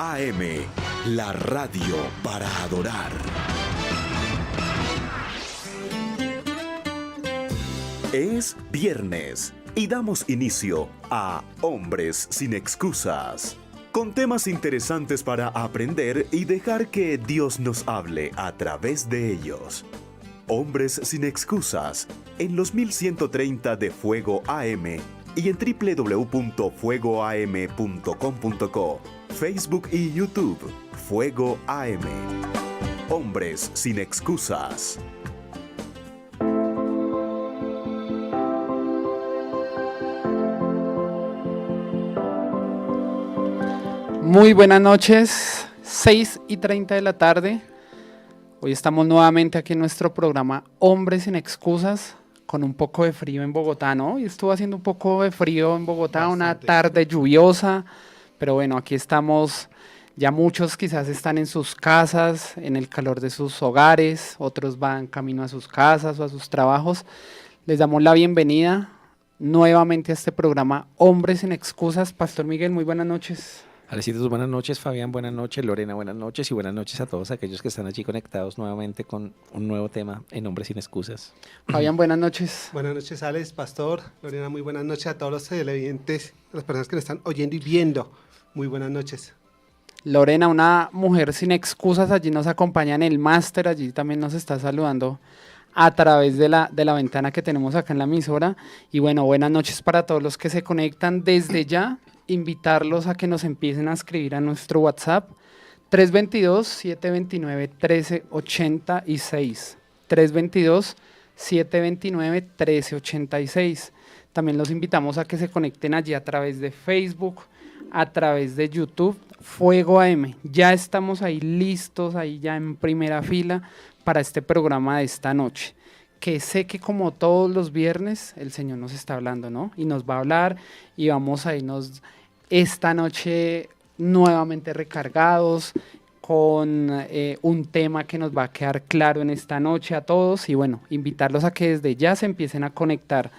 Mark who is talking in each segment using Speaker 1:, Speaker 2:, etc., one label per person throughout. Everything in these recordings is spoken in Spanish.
Speaker 1: AM, la radio para adorar. Es viernes y damos inicio a Hombres sin Excusas, con temas interesantes para aprender y dejar que Dios nos hable a través de ellos. Hombres sin Excusas, en los 1130 de Fuego AM y en www.fuegoam.com.co, Facebook y YouTube, Fuego AM. Hombres sin Excusas.
Speaker 2: Muy buenas noches, 6:30 de la tarde. Hoy estamos nuevamente aquí en nuestro programa Hombres sin Excusas, con un poco de frío en Bogotá, ¿no? Hoy estuvo haciendo un poco de frío en Bogotá, bastante. Una tarde lluviosa, pero bueno, aquí estamos. Ya muchos quizás están en sus casas, en el calor de sus hogares, otros van camino a sus casas o a sus trabajos. Les damos la bienvenida nuevamente a este programa Hombres sin Excusas. Pastor Miguel, muy buenas noches.
Speaker 3: Alecitos, buenas noches. Fabián, buenas noches. Lorena, buenas noches. Y buenas noches a todos aquellos que están allí conectados nuevamente con un nuevo tema en Hombres sin Excusas.
Speaker 2: Fabián, buenas noches.
Speaker 4: Buenas noches, Alex, Pastor. Lorena, muy buenas noches a todos los televidentes, a las personas que nos están oyendo y viendo. Muy buenas noches.
Speaker 2: Lorena, una mujer sin excusas, allí nos acompaña en el máster, allí también nos está saludando a través de la ventana que tenemos acá en la emisora. Y bueno, buenas noches para todos los que se conectan desde ya. Invitarlos a que nos empiecen a escribir a nuestro WhatsApp 322-729-1386, 322-729-1386. También los invitamos a que se conecten allí a través de Facebook, a través de YouTube, Fuego AM. Ya estamos ahí listos, ahí ya en primera fila para este programa de esta noche, que sé que como todos los viernes el Señor nos está hablando, ¿no? Y nos va a hablar y vamos a irnos esta noche nuevamente recargados con un tema que nos va a quedar claro en esta noche a todos. Y bueno, invitarlos a que desde ya se empiecen a conectar.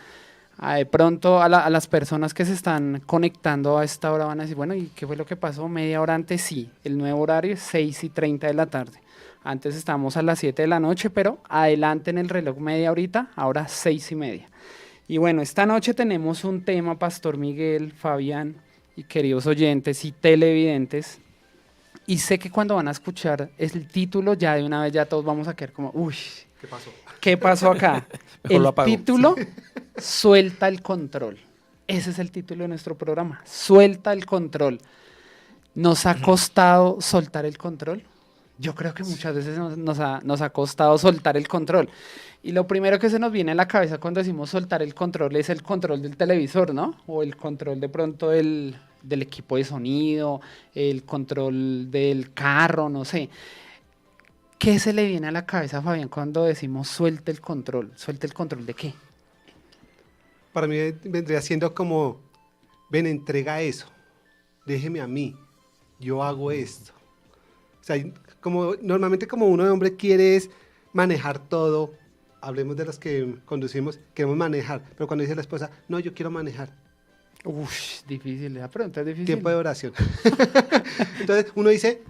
Speaker 2: De pronto a las personas que se están conectando a esta hora van a decir, bueno, ¿y qué fue lo que pasó? Media hora antes, sí, el nuevo horario es 6:30 de la tarde. Antes estábamos a las 7 de la noche, pero adelante en el reloj media horita, ahora 6:30. Y bueno, esta noche tenemos un tema, Pastor Miguel, Fabián y queridos oyentes y televidentes. Y sé que cuando van a escuchar el título, ya de una vez ya todos vamos a quedar como, uy,
Speaker 4: ¿qué pasó?
Speaker 2: ¿Qué pasó acá? El título, Suelta el control. Ese es el título de nuestro programa, Suelta el control. ¿Nos ha costado soltar el control? Yo creo que muchas veces nos ha costado soltar el control. Y lo primero que se nos viene a la cabeza cuando decimos soltar el control es el control del televisor, ¿no? O el control de pronto del equipo de sonido, el control del carro, no sé. ¿Qué se le viene a la cabeza, Fabián, cuando decimos suelte el control? ¿Suelte el control de qué?
Speaker 4: Para mí vendría siendo como, ven, entrega eso, déjeme a mí, yo hago esto. O sea, normalmente como uno de hombre quiere es manejar todo, hablemos de los que conducimos, queremos manejar, pero cuando dice la esposa, no, yo quiero manejar.
Speaker 2: Uf, difícil, esa pregunta es difícil.
Speaker 4: Tiempo de oración. Entonces uno dice,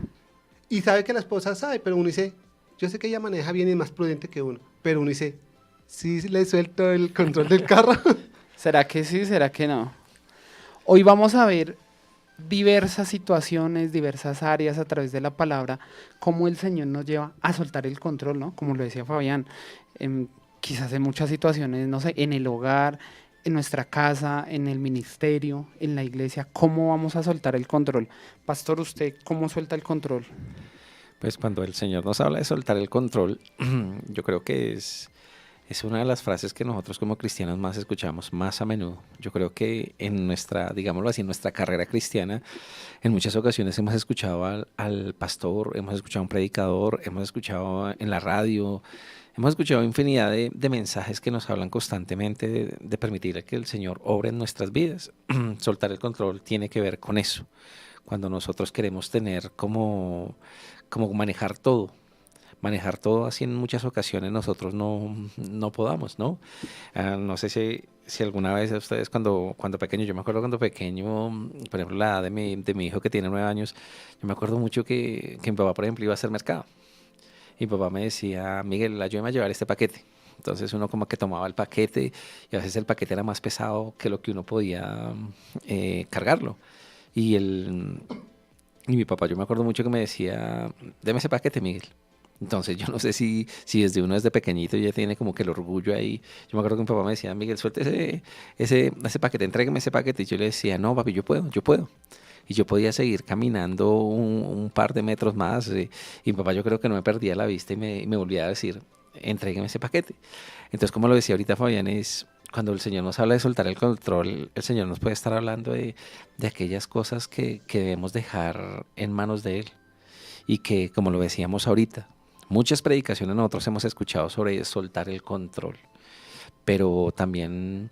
Speaker 4: y sabe que la esposa sabe, pero uno dice, yo sé que ella maneja bien y es más prudente que uno, pero uno dice, ¿sí le suelto el control del carro?
Speaker 2: ¿Será que sí? ¿Será que no? Hoy vamos a ver diversas situaciones, diversas áreas a través de la palabra, cómo el Señor nos lleva a soltar el control, ¿no? Como lo decía Fabián, quizás en muchas situaciones, no sé, en el hogar, en nuestra casa, en el ministerio, en la iglesia, ¿cómo vamos a soltar el control? Pastor, ¿usted cómo suelta el control?
Speaker 3: Pues cuando el Señor nos habla de soltar el control, yo creo que es una de las frases que nosotros como cristianos más escuchamos más a menudo. Yo creo que en nuestra, digámoslo así, en nuestra carrera cristiana, en muchas ocasiones hemos escuchado al pastor, hemos escuchado a un predicador, hemos escuchado en la radio, hemos escuchado infinidad de mensajes que nos hablan constantemente de permitir que el Señor obre en nuestras vidas. Soltar el control tiene que ver con eso. Cuando nosotros queremos tener como manejar todo. manejar todo así en muchas ocasiones nosotros no podamos, ¿no? No sé si alguna vez ustedes cuando pequeños, yo me acuerdo cuando pequeño, por ejemplo, la edad de mi hijo que tiene 9 años, yo me acuerdo mucho que mi papá, por ejemplo, iba a hacer mercado. Y mi papá me decía, Miguel, ayúdame a llevar este paquete. Entonces uno como que tomaba el paquete y a veces el paquete era más pesado que lo que uno podía cargarlo. Y, y mi papá, yo me acuerdo mucho que me decía, deme ese paquete, Miguel. Entonces yo no sé si desde pequeñito ya tiene como que el orgullo ahí. Yo me acuerdo que mi papá me decía, Miguel, suelte ese paquete, entrégueme ese paquete. Y yo le decía, no, papi, yo puedo. Y yo podía seguir caminando un par de metros más. Y mi papá yo creo que no me perdía la vista y me volvía a decir, entrégueme ese paquete. Entonces, como lo decía ahorita Fabián, es cuando el Señor nos habla de soltar el control, el Señor nos puede estar hablando de aquellas cosas que debemos dejar en manos de Él. Y que, como lo decíamos ahorita, muchas predicaciones nosotros hemos escuchado sobre soltar el control, pero también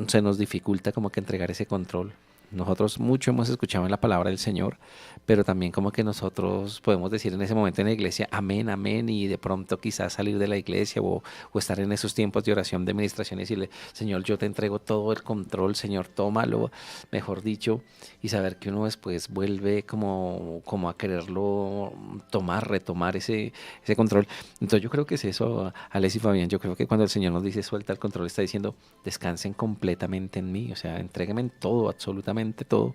Speaker 3: se nos dificulta como que entregar ese control. Nosotros mucho hemos escuchado en la palabra del Señor, pero también como que nosotros podemos decir en ese momento en la iglesia, amén, amén, y de pronto quizás salir de la iglesia o estar en esos tiempos de oración, de ministración y decirle, Señor, yo te entrego todo el control, Señor, tómalo, mejor dicho, y saber que uno después vuelve como a quererlo retomar ese control. Entonces yo creo que es eso, Alex y Fabián, yo creo que cuando el Señor nos dice suelta el control, está diciendo, descansen completamente en mí, o sea, entréguenme en todo, absolutamente todo.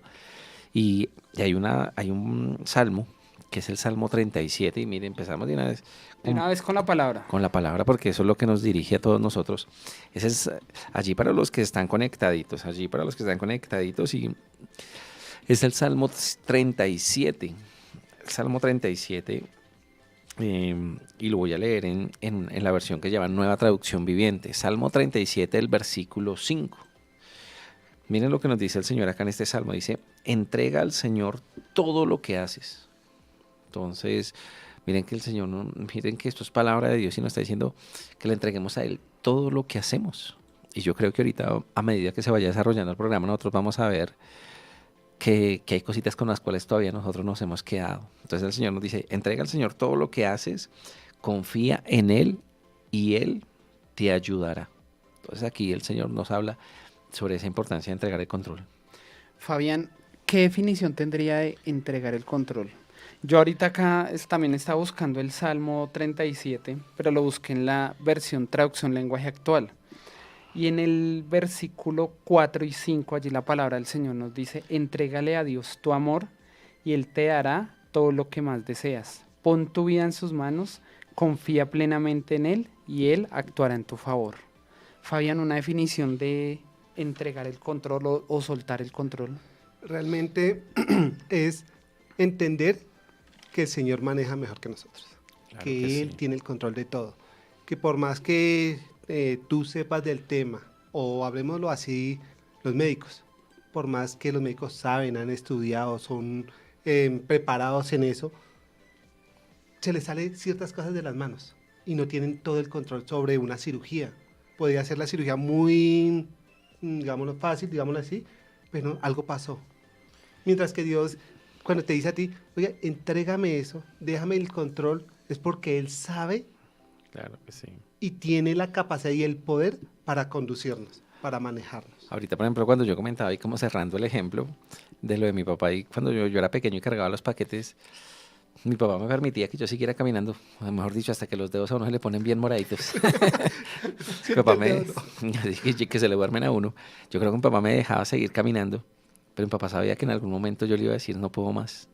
Speaker 3: Y hay un salmo, que es el Salmo 37, y mire, empezamos de una vez
Speaker 2: con la palabra.
Speaker 3: Con la palabra, porque eso es lo que nos dirige a todos nosotros. Ese es allí para los que están conectaditos, y es el Salmo 37. El Salmo 37, y lo voy a leer en la versión que llama Nueva Traducción Viviente. Salmo 37, el versículo 5. Miren lo que nos dice el Señor acá en este salmo. Dice, entrega al Señor todo lo que haces. Entonces, miren que miren que esto es palabra de Dios y nos está diciendo que le entreguemos a Él todo lo que hacemos. Y yo creo que ahorita, a medida que se vaya desarrollando el programa, nosotros vamos a ver que hay cositas con las cuales todavía nosotros nos hemos quedado. Entonces el Señor nos dice, entrega al Señor todo lo que haces, confía en Él y Él te ayudará. Entonces aquí el Señor nos habla sobre esa importancia de entregar el control.
Speaker 2: Fabián, ¿qué definición tendría de entregar el control? Yo ahorita acá también estaba buscando el Salmo 37, pero lo busqué en la versión traducción lenguaje actual. Y en el versículo 4 y 5, allí la palabra del Señor nos dice, entrégale a Dios tu amor y Él te dará todo lo que más deseas. Pon tu vida en sus manos, confía plenamente en Él y Él actuará en tu favor. Fabián, una definición de entregar el control o soltar el control.
Speaker 4: Realmente es entender que el Señor maneja mejor que nosotros, claro que Él tiene el control de todo, que por más que tú sepas del tema, o hablemoslo así, los médicos, por más que los médicos saben, han estudiado, son preparados en eso, se les salen ciertas cosas de las manos y no tienen todo el control sobre una cirugía. Podría ser la cirugía muy, digámoslo fácil, digámoslo así, pero algo pasó. Mientras que Dios, cuando te dice a ti, oye, entrégame eso, déjame el control, es porque Él sabe.
Speaker 3: Claro que sí.
Speaker 4: Y tiene la capacidad y el poder para conducirnos, para manejarnos.
Speaker 3: Ahorita, por ejemplo, cuando yo comentaba y como cerrando el ejemplo de lo de mi papá, y cuando yo era pequeño y cargaba los paquetes, mi papá me permitía que yo siguiera caminando, mejor dicho, hasta que los dedos a uno se le ponen bien moraditos. Mi papá que se le duermen a uno. Yo creo que mi papá me dejaba seguir caminando, pero mi papá sabía que en algún momento yo le iba a decir, no puedo más.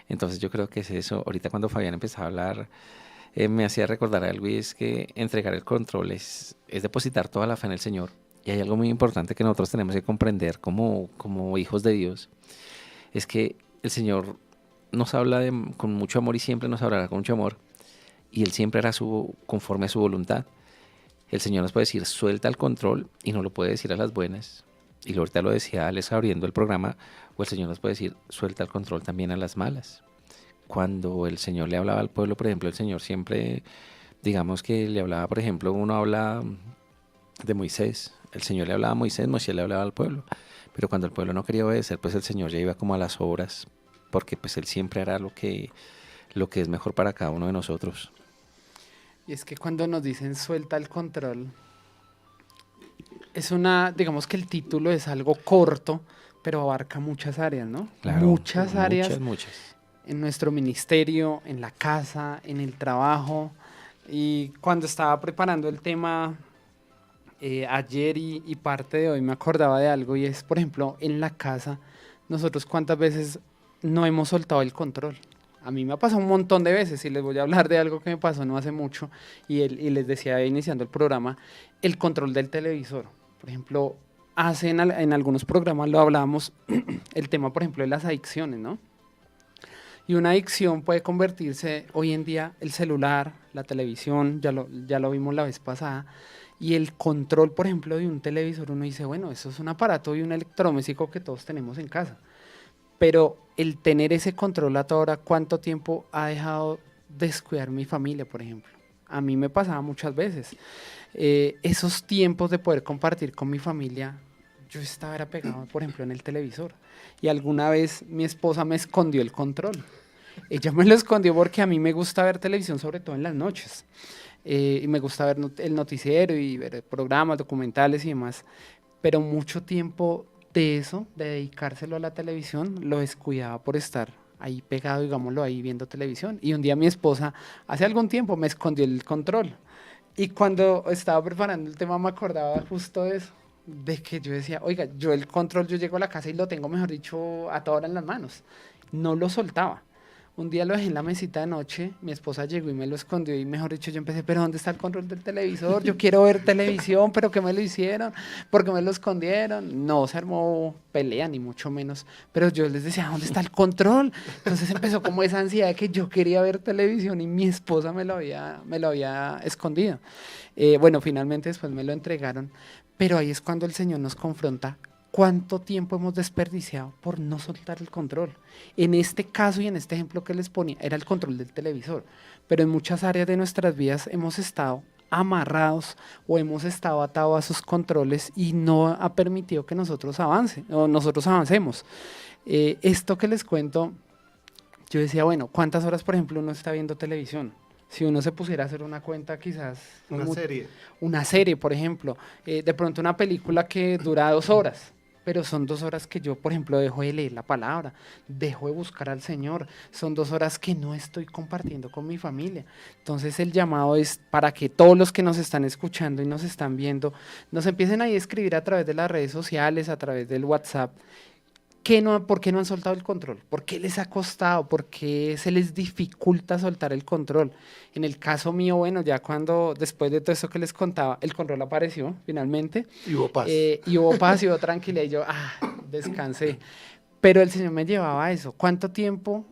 Speaker 3: Entonces yo creo que es eso. Ahorita cuando Fabián empezaba a hablar, me hacía recordar algo, y es que entregar el control es depositar toda la fe en el Señor. Y hay algo muy importante que nosotros tenemos que comprender como hijos de Dios, es que el Señor nos habla con mucho amor y siempre nos hablará con mucho amor, y Él siempre hará conforme a su voluntad. El Señor nos puede decir, suelta el control, y nos lo puede decir a las buenas. Y ahorita lo decía Alex abriendo el programa, o el Señor nos puede decir, suelta el control también a las malas. Cuando el Señor le hablaba al pueblo, por ejemplo, el Señor siempre, digamos que le hablaba, por ejemplo, uno habla de Moisés, el Señor le hablaba a Moisés le hablaba al pueblo, pero cuando el pueblo no quería obedecer, pues el Señor ya iba como a las obras, porque pues Él siempre hará lo que lo que es mejor para cada uno de nosotros.
Speaker 2: Y es que cuando nos dicen suelta el control, digamos que el título es algo corto, pero abarca muchas áreas, ¿no?
Speaker 3: Claro,
Speaker 2: Muchas áreas
Speaker 3: muchas.
Speaker 2: en nuestro ministerio, en la casa, en el trabajo. Y cuando estaba preparando el tema ayer y parte de hoy me acordaba de algo y es, por ejemplo, en la casa, nosotros cuántas veces no hemos soltado el control. A mí me ha pasado un montón de veces y les voy a hablar de algo que me pasó no hace mucho y les decía iniciando el programa, el control del televisor. Por ejemplo, en algunos programas lo hablábamos, el tema, por ejemplo, de las adicciones, ¿no? Y una adicción puede convertirse hoy en día el celular, la televisión, ya lo vimos la vez pasada, y el control, por ejemplo, de un televisor, uno dice, bueno, eso es un aparato y un electrodoméstico que todos tenemos en casa. Pero el tener ese control a toda hora, ¿cuánto tiempo ha dejado descuidar mi familia, por ejemplo? A mí me pasaba muchas veces. Esos tiempos de poder compartir con mi familia, yo era pegado, por ejemplo, en el televisor. Y alguna vez mi esposa me escondió el control. Ella me lo escondió porque a mí me gusta ver televisión, sobre todo en las noches. Y me gusta ver el noticiero y ver programas, documentales y demás. Pero mucho tiempo de eso, de dedicárselo a la televisión, lo descuidaba por estar ahí pegado, digámoslo, ahí viendo televisión. Y un día mi esposa, hace algún tiempo, me escondió el control. Y cuando estaba preparando el tema me acordaba justo de eso, de que yo decía, oiga, yo el control, yo llego a la casa y lo tengo, mejor dicho, a toda hora en las manos. No lo soltaba. Un día lo dejé en la mesita de noche, mi esposa llegó y me lo escondió y mejor dicho yo empecé, pero ¿dónde está el control del televisor? Yo quiero ver televisión, pero ¿qué me lo hicieron? ¿Por qué me lo escondieron? No se armó pelea, ni mucho menos, pero yo les decía, ¿dónde está el control? Entonces empezó como esa ansiedad de que yo quería ver televisión y mi esposa me lo había escondido. Bueno, finalmente después me lo entregaron, pero ahí es cuando el Señor nos confronta. ¿Cuánto tiempo hemos desperdiciado por no soltar el control? En este caso y en este ejemplo que les ponía, era el control del televisor, pero en muchas áreas de nuestras vidas hemos estado amarrados o hemos estado atados a sus controles y no ha permitido que nosotros avancemos. Esto que les cuento, yo decía, bueno, ¿cuántas horas, por ejemplo, uno está viendo televisión? Si uno se pusiera a hacer una cuenta, quizás... Una serie, por ejemplo. De pronto una película que dura 2 horas. Pero son 2 horas que yo, por ejemplo, dejo de leer la palabra, dejo de buscar al Señor. Son 2 horas que no estoy compartiendo con mi familia. Entonces el llamado es para que todos los que nos están escuchando y nos están viendo, nos empiecen ahí a escribir a través de las redes sociales, a través del WhatsApp. ¿Por qué no han soltado el control? ¿Por qué les ha costado? ¿Por qué se les dificulta soltar el control? En el caso mío, bueno, ya después de todo eso que les contaba, el control apareció finalmente.
Speaker 4: Y hubo paz.
Speaker 2: Y hubo paz y hubo tranquilidad y yo, descansé. Pero el Señor me llevaba a eso. ¿Cuánto tiempo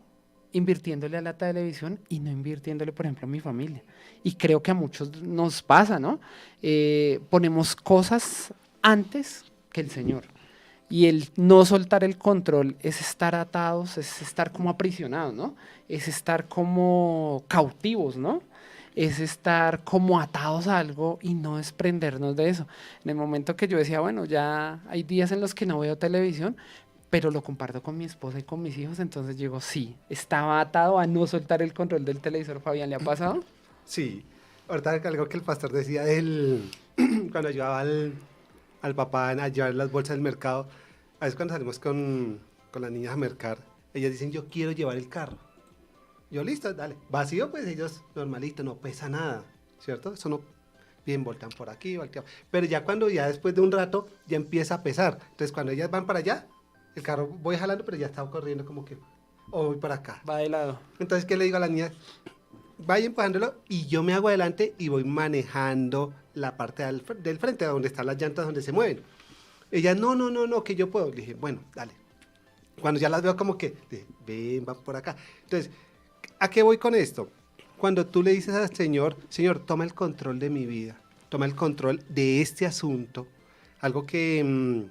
Speaker 2: invirtiéndole a la televisión y no invirtiéndole, por ejemplo, a mi familia? Y creo que a muchos nos pasa, ¿no? Ponemos cosas antes que el Señor. Y el no soltar el control es estar atados, es estar como aprisionados, ¿no? Es estar como cautivos, ¿no? Es estar como atados a algo y no desprendernos de eso. En el momento que yo decía, bueno, ya hay días en los que no veo televisión, pero lo comparto con mi esposa y con mis hijos, entonces digo, sí, estaba atado a no soltar el control del televisor. Fabián, ¿le ha pasado?
Speaker 4: Sí. Ahorita algo que el pastor decía cuando ayudaba al papá a llevar las bolsas del mercado. A veces cuando salimos con las niñas a mercar, ellas dicen, yo quiero llevar el carro. Yo, listo, dale. Vacío, pues ellos, normalito, no pesa nada, ¿cierto? Eso no, bien, voltean por aquí, voltean. Pero ya después de un rato, ya empieza a pesar. Entonces, cuando ellas van para allá, el carro voy jalando, pero ya está corriendo como que, o voy para acá.
Speaker 2: Va de lado.
Speaker 4: Entonces, ¿qué le digo a las niñas? Vaya empujándolo y yo me hago adelante y voy manejando la parte del frente, donde están las llantas, donde se mueven. Ella, no, que yo puedo. Le dije, bueno, dale. Cuando ya las veo como que, ven, van por acá. Entonces, ¿a qué voy con esto? Cuando tú le dices al Señor, toma el control de mi vida, toma el control de este asunto. Algo que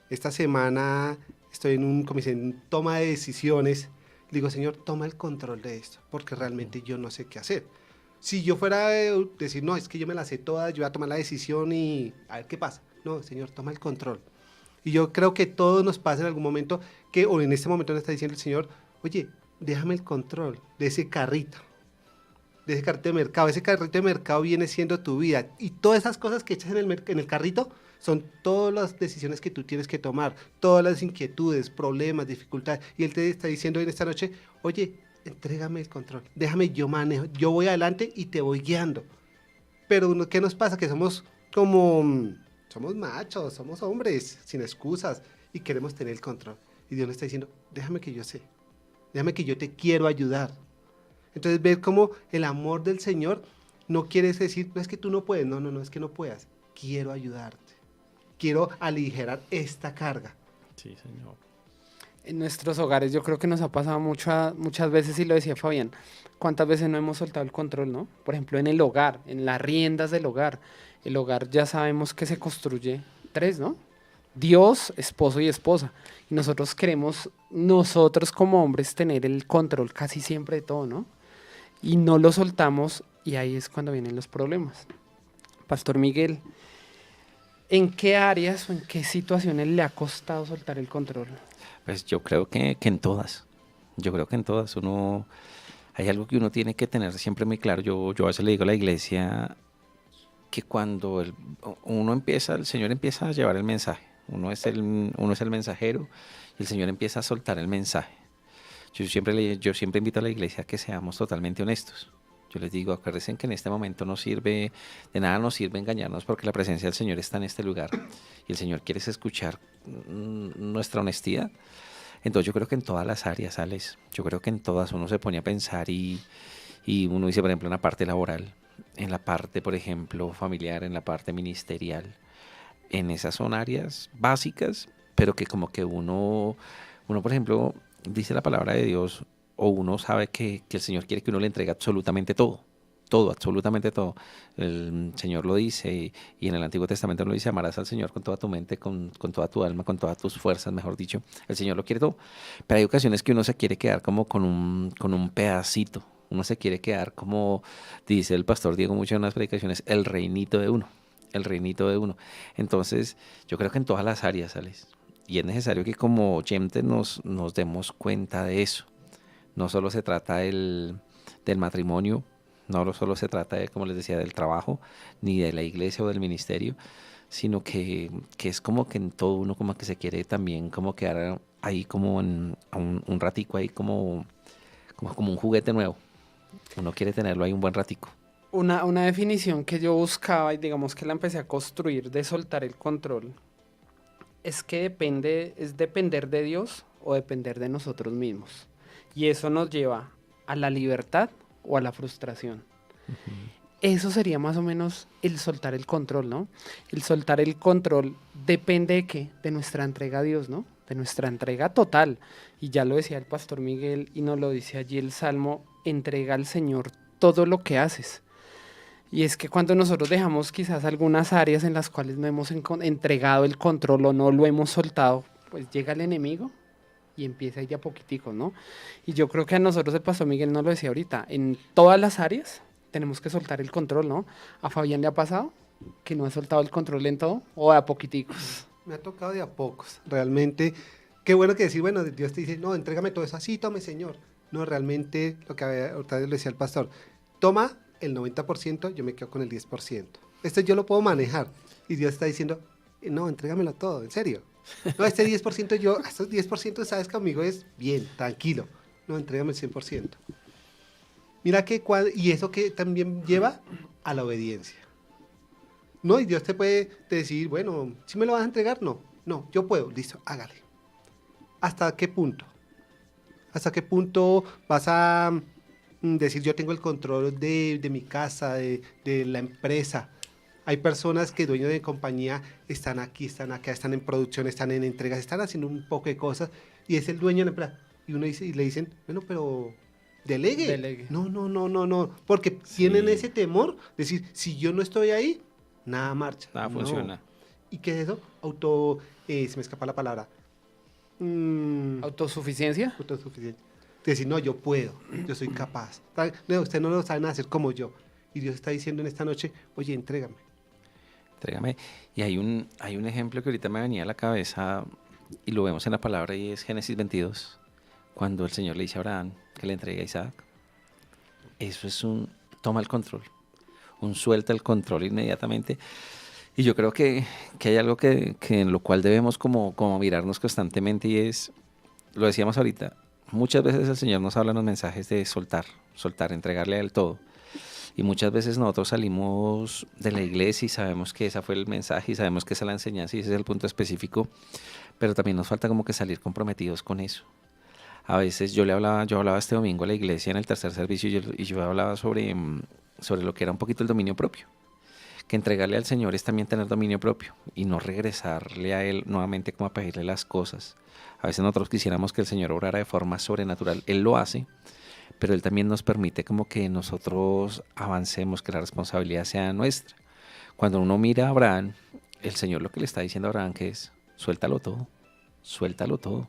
Speaker 4: esta semana estoy en toma de decisiones. Digo, Señor, toma el control de esto, porque realmente yo no sé qué hacer. Si yo fuera a decir, no, es que yo me la sé toda, yo voy a tomar la decisión y a ver qué pasa. No, Señor, toma el control. Y yo creo que todos nos pasa en algún momento o en este momento nos está diciendo el Señor, oye, déjame el control de ese carrito. De ese carrito de mercado. Ese carrito de mercado viene siendo tu vida. Y todas esas cosas que echas en el carrito son todas las decisiones que tú tienes que tomar, todas las inquietudes, problemas, dificultades. Y Él te está diciendo en esta noche, oye, entrégame el control, déjame, yo manejo, yo voy adelante y te voy guiando. Pero ¿qué nos pasa? Que somos somos machos, somos hombres sin excusas y queremos tener el control. Y Dios nos está diciendo, déjame que yo sé, déjame que yo te quiero ayudar. Entonces ver cómo el amor del Señor no quiere decir, no es que tú no puedes, no, es que no puedas. Quiero ayudarte, quiero aligerar esta carga.
Speaker 3: Sí, Señor.
Speaker 2: En nuestros hogares yo creo que nos ha pasado muchas veces, y lo decía Fabián, cuántas veces no hemos soltado el control, ¿no? Por ejemplo, en el hogar, en las riendas del hogar. El hogar ya sabemos que se construye tres, ¿no? Dios, esposo y esposa. Y nosotros queremos, nosotros como hombres, tener el control casi siempre de todo, ¿no? Y no lo soltamos y ahí es cuando vienen los problemas. Pastor Miguel, ¿en qué áreas o en qué situaciones le ha costado soltar el control?
Speaker 3: Pues yo creo que en todas. Yo creo que en todas. Hay algo que uno tiene que tener siempre muy claro. Yo a veces le digo a la iglesia que cuando el Señor empieza a llevar el mensaje. Uno es el mensajero y el Señor empieza a soltar el mensaje. Yo siempre invito a la iglesia a que seamos totalmente honestos. Yo les digo, acuérdense que en este momento de nada nos sirve engañarnos porque la presencia del Señor está en este lugar y el Señor quiere escuchar nuestra honestidad. Entonces yo creo que en todas las áreas, Alex, yo creo que en todas uno se pone a pensar y uno dice, por ejemplo, en la parte laboral, en la parte, por ejemplo, familiar, en la parte ministerial, en esas son áreas básicas, pero que como que uno por ejemplo, dice la palabra de Dios, o uno sabe que el Señor quiere que uno le entregue absolutamente todo, absolutamente todo. El Señor lo dice y en el Antiguo Testamento lo dice, amarás al Señor con toda tu mente, con toda tu alma, con todas tus fuerzas, mejor dicho. El Señor lo quiere todo. Pero hay ocasiones que uno se quiere quedar como con un pedacito. Uno se quiere quedar como, dice el pastor Diego mucho en unas predicaciones, el reinito de uno. El reinito de uno. Entonces, yo creo que en todas las áreas, Alex. Y es necesario que como gente nos demos cuenta de eso. No solo se trata del matrimonio, no solo se trata, como les decía, del trabajo, ni de la iglesia o del ministerio, sino que es como que en todo uno como que se quiere también como quedar ahí como un ratico ahí como un juguete nuevo. Uno quiere tenerlo ahí un buen ratico.
Speaker 2: Una definición que yo buscaba y digamos que la empecé a construir de soltar el control es que es depender de Dios o depender de nosotros mismos. Y eso nos lleva a la libertad o a la frustración. Eso sería más o menos el soltar el control, ¿no? El soltar el control depende de qué, de nuestra entrega a Dios, ¿no? De nuestra entrega total. Y ya lo decía el pastor Miguel y nos lo dice allí el Salmo, entrega al Señor todo lo que haces. Y es que cuando nosotros dejamos quizás algunas áreas en las cuales no hemos entregado el control o no lo hemos soltado, pues llega el enemigo y empieza ahí de a poquitico, ¿no? Y yo creo que a nosotros, el pastor Miguel nos lo decía ahorita, en todas las áreas tenemos que soltar el control, ¿no? ¿A Fabián le ha pasado que no ha soltado el control en todo o de a poquiticos?
Speaker 4: Me ha tocado de a pocos, realmente. Qué bueno que decir, bueno, Dios te dice, no, entrégame todo eso, así, tome, Señor. No, realmente, lo que ahorita le decía el pastor, toma el 90%, yo me quedo con el 10%. Esto yo lo puedo manejar. Y Dios está diciendo, no, entrégamelo todo, en serio. No, este 10% estos 10% sabes que conmigo es bien, tranquilo. No, entrégame el 100%. Mira y eso que también lleva a la obediencia. No, y Dios te puede decir, bueno, ¿sí me lo vas a entregar? No, yo puedo, listo, hágale. ¿Hasta qué punto? ¿Hasta qué punto vas a decir yo tengo el control de mi casa, de la empresa? Hay personas que dueños de compañía están aquí, están acá, están en producción, están en entregas, están haciendo un poco de cosas y es el dueño de la empresa. Y uno dice, y le dicen, bueno, pero delegue. No, porque tienen ese temor de decir, si yo no estoy ahí, nada marcha.
Speaker 3: Nada funciona.
Speaker 4: ¿Y qué es eso? Se me escapa la palabra.
Speaker 2: ¿Autosuficiencia?
Speaker 4: Autosuficiencia. Decir, no, yo puedo, yo soy capaz. No, ustedes no lo saben hacer como yo. Y Dios está diciendo en esta noche, oye, entrégame.
Speaker 3: Y hay un ejemplo que ahorita me venía a la cabeza y lo vemos en la palabra y es Génesis 22. cuando el Señor le dice a Abraham que le entregue a Isaac. Eso es un toma el control, un suelta el control inmediatamente. Y yo creo que hay algo que en lo cual debemos como mirarnos constantemente y es, lo decíamos ahorita, muchas veces el Señor nos habla en los mensajes de soltar, entregarle a Él todo. Y muchas veces nosotros salimos de la iglesia y sabemos que ese fue el mensaje y sabemos que esa es la enseñanza y ese es el punto específico, pero también nos falta como que salir comprometidos con eso. A veces yo hablaba este domingo a la iglesia en el tercer servicio y yo hablaba sobre lo que era un poquito el dominio propio. Que entregarle al Señor es también tener dominio propio y no regresarle a Él nuevamente como a pedirle las cosas. A veces nosotros quisiéramos que el Señor obrara de forma sobrenatural. Él lo hace, pero Él también nos permite como que nosotros avancemos, que la responsabilidad sea nuestra. Cuando uno mira a Abraham, el Señor lo que le está diciendo a Abraham que es, suéltalo todo, suéltalo todo.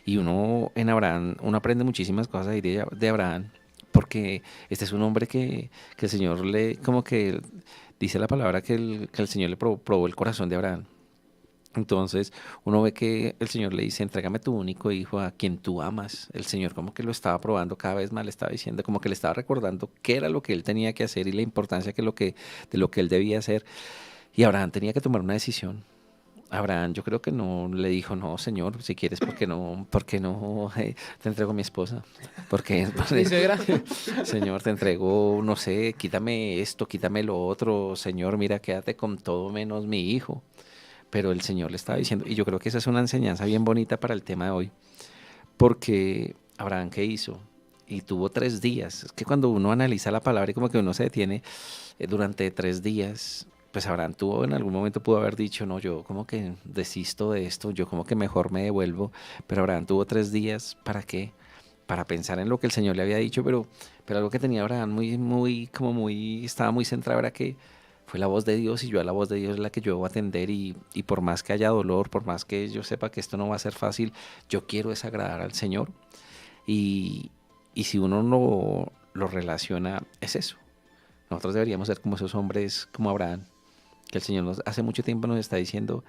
Speaker 3: Y uno en Abraham, uno aprende muchísimas cosas ahí de Abraham, porque este es un hombre que el Señor le, como que dice la palabra que el Señor le probó el corazón de Abraham. Entonces uno ve que el Señor le dice, entrégame tu único hijo a quien tú amas. El Señor como que lo estaba probando cada vez más, le estaba diciendo, como que le estaba recordando qué era lo que él tenía que hacer y la importancia de lo que él debía hacer. Y Abraham tenía que tomar una decisión. Abraham yo creo que no le dijo, no, Señor, si quieres, ¿por qué no te entrego a mi esposa? Porque Señor, te entrego, no sé, quítame esto, quítame lo otro, Señor, mira, quédate con todo menos mi hijo. Pero el Señor le estaba diciendo, y yo creo que esa es una enseñanza bien bonita para el tema de hoy, porque Abraham, ¿qué hizo? Y tuvo 3 días. Es que cuando uno analiza la palabra y como que uno se detiene durante 3 días, pues Abraham en algún momento pudo haber dicho, no, yo como que desisto de esto, yo como que mejor me devuelvo, pero Abraham tuvo 3 días, ¿para qué? Para pensar en lo que el Señor le había dicho, pero algo que tenía Abraham estaba muy centrado era que fue la voz de Dios y yo a la voz de Dios es la que yo debo atender y por más que haya dolor, por más que yo sepa que esto no va a ser fácil, yo quiero desagradar al Señor y si uno lo relaciona, es eso. Nosotros deberíamos ser como esos hombres, como Abraham, que el Señor hace mucho tiempo nos está diciendo,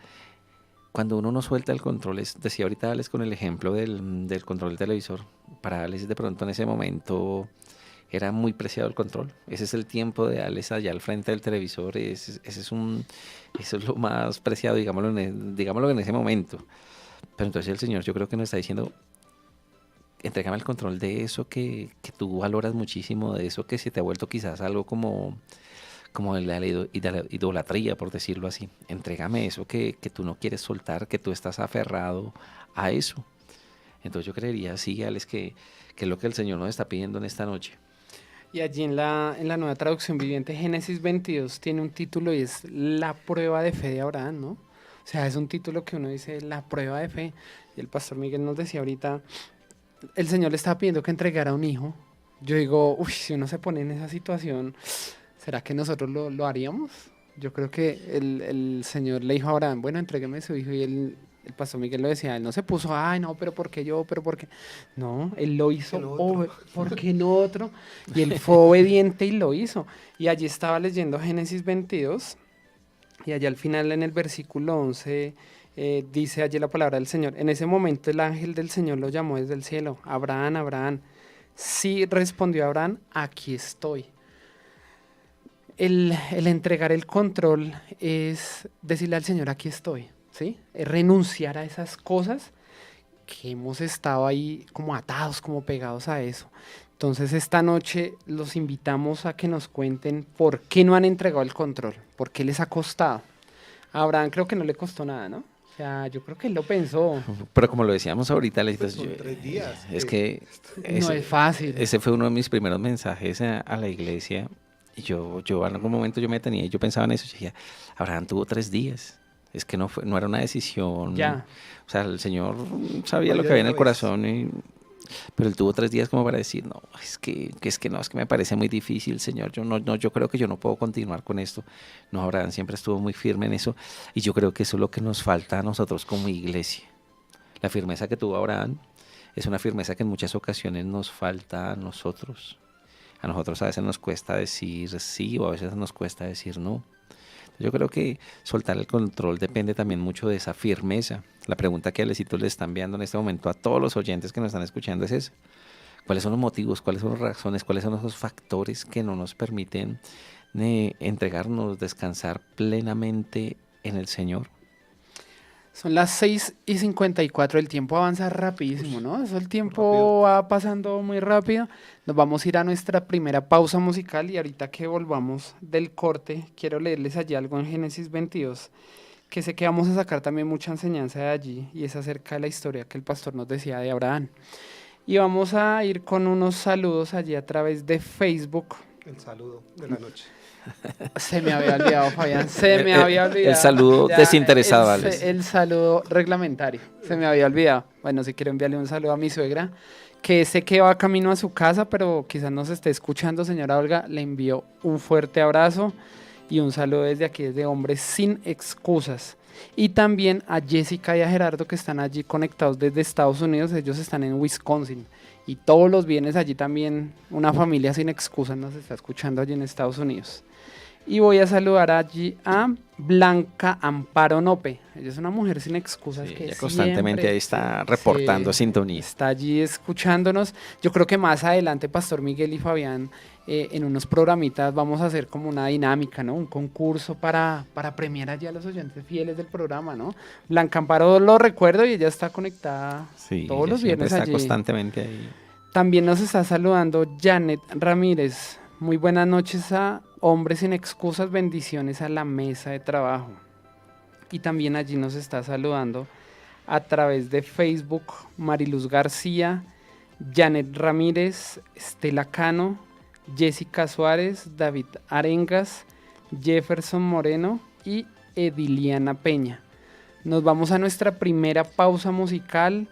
Speaker 3: cuando uno no suelta el control, decía ahorita Alex con el ejemplo del control del televisor, para Alex de pronto en ese momento era muy preciado el control. Ese es el tiempo de Alex allá al frente del televisor, eso es lo más preciado, digámoslo en ese momento. Pero entonces el Señor yo creo que nos está diciendo, entrégame el control de eso que tú valoras muchísimo, de eso que se te ha vuelto quizás algo como de la idolatría, por decirlo así. Entrégame eso que tú no quieres soltar, que tú estás aferrado a eso. Entonces yo creería, sí, Alex, que es lo que el Señor nos está pidiendo en esta noche.
Speaker 2: Y allí en la Nueva Traducción Viviente, Génesis 22 tiene un título y es La prueba de fe de Abraham, ¿no? O sea, es un título que uno dice, la prueba de fe. Y el pastor Miguel nos decía ahorita, el Señor le estaba pidiendo que entregara un hijo. Yo digo, si uno se pone en esa situación, ¿será que nosotros lo haríamos? Yo creo que el Señor le dijo a Abraham, bueno, entrégueme a su hijo. Y el pastor Miguel lo decía, él no se puso, ay, no, pero ¿por qué yo? ¿Pero por qué? No, él lo hizo, ¿por qué no otro? Y él fue obediente y lo hizo. Y allí estaba leyendo Génesis 22, y allá al final en el versículo 11, dice allí la palabra del Señor. En ese momento el ángel del Señor lo llamó desde el cielo, Abraham, Abraham. Sí, respondió Abraham, aquí estoy. El entregar el control es decirle al Señor, aquí estoy, ¿sí? Es renunciar a esas cosas que hemos estado ahí como atados, como pegados a eso. Entonces esta noche los invitamos a que nos cuenten por qué no han entregado el control, por qué les ha costado. A Abraham creo que no le costó nada, ¿no? O sea, yo creo que él lo pensó.
Speaker 3: Pero como lo decíamos ahorita,
Speaker 4: Pues son 3 días.
Speaker 3: Es que
Speaker 2: No es fácil.
Speaker 3: Ese fue uno de mis primeros mensajes a la iglesia. Y yo en algún momento yo me detenía y yo pensaba en eso. Yo decía, Abraham tuvo 3 días. Es que no era una decisión.
Speaker 2: Ya.
Speaker 3: O sea, el Señor sabía lo que había en el corazón. Pero él tuvo 3 días como para decir, no, es que me parece muy difícil, Señor. Yo creo que yo no puedo continuar con esto. No, Abraham siempre estuvo muy firme en eso. Y yo creo que eso es lo que nos falta a nosotros como iglesia. La firmeza que tuvo Abraham es una firmeza que en muchas ocasiones nos falta a nosotros. A nosotros a veces nos cuesta decir sí o a veces nos cuesta decir no. Yo creo que soltar el control depende también mucho de esa firmeza. La pregunta que Alecito le está enviando en este momento a todos los oyentes que nos están escuchando es esa. ¿Cuáles son los motivos? ¿Cuáles son las razones? ¿Cuáles son esos factores que no nos permiten entregarnos, descansar plenamente en el Señor?
Speaker 2: Son las 6:54, el tiempo avanza rapidísimo, ¿no? Eso el tiempo
Speaker 4: rápido.
Speaker 2: va pasando muy rápido. Nos vamos a ir a nuestra primera pausa musical y ahorita que volvamos del corte, quiero leerles allí algo en Génesis 22, que sé que vamos a sacar también mucha enseñanza de allí y es acerca de la historia que el pastor nos decía de Abraham. Y vamos a ir con unos saludos allí a través de Facebook.
Speaker 4: El saludo de la noche.
Speaker 2: Se me había olvidado, Fabián, se me había olvidado.
Speaker 3: El saludo
Speaker 2: Ya,
Speaker 3: desinteresado,
Speaker 2: el,
Speaker 3: Alex.
Speaker 2: el saludo reglamentario, se me había olvidado. Bueno, si quiero enviarle un saludo a mi suegra, que sé que va camino a su casa, pero quizás nos esté escuchando, señora Olga. Le envío un fuerte abrazo y un saludo desde aquí, desde Hombres Sin Excusas. Y también a Jessica y a Gerardo, que están allí conectados desde Estados Unidos. Ellos están en Wisconsin. Y todos los viernes allí también una familia sin excusas nos está escuchando allí en Estados Unidos. Y voy a saludar allí a Blanca Amparo Nope. Ella es una mujer sin excusas
Speaker 3: Sí,
Speaker 2: que
Speaker 3: ella constantemente
Speaker 2: siempre
Speaker 3: ahí está reportando sintonía.
Speaker 2: está allí escuchándonos. Yo creo que más adelante, Pastor Miguel y Fabián, en unos programitas vamos a hacer como una dinámica, ¿no? Un concurso para premiar allí a los oyentes fieles del programa, ¿no? Blanca Amparo lo recuerdo y ella está conectada
Speaker 3: Sí,
Speaker 2: todos
Speaker 3: ella
Speaker 2: los
Speaker 3: siempre
Speaker 2: viernes
Speaker 3: está
Speaker 2: allí.
Speaker 3: constantemente ahí.
Speaker 2: También nos está saludando Janet Ramírez. Muy buenas noches a Hombres Sin Excusas, bendiciones a la mesa de trabajo. Y también allí nos está saludando a través de Facebook Mariluz García, Janet Ramírez, Estela Cano, Jessica Suárez, David Arengas, Jefferson Moreno y Ediliana Peña. Nos vamos a nuestra primera pausa musical.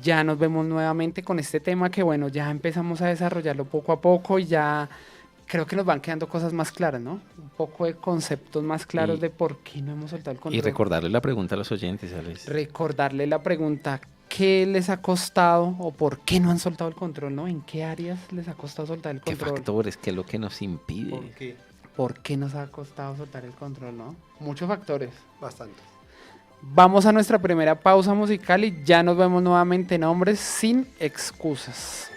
Speaker 2: Ya nos vemos nuevamente con este tema que bueno, ya empezamos a desarrollarlo poco a poco y ya creo que nos van quedando cosas más claras, ¿no? Un poco de conceptos más claros
Speaker 3: Y-
Speaker 2: de por qué no hemos soltado el control.
Speaker 3: Y recordarle la pregunta a los oyentes, Alex.
Speaker 2: Recordarle la pregunta, ¿qué les ha costado o por qué no han soltado el control, ¿no? ¿En qué áreas les ha costado soltar el
Speaker 3: ¿Qué
Speaker 2: control?
Speaker 3: factores? ¿Qué es lo que nos impide?
Speaker 4: ¿Por qué?
Speaker 2: ¿Por qué nos ha costado soltar el control, no? Muchos factores.
Speaker 4: Bastante.
Speaker 2: Vamos a nuestra primera pausa musical y ya nos vemos nuevamente en Hombres Sin Excusas.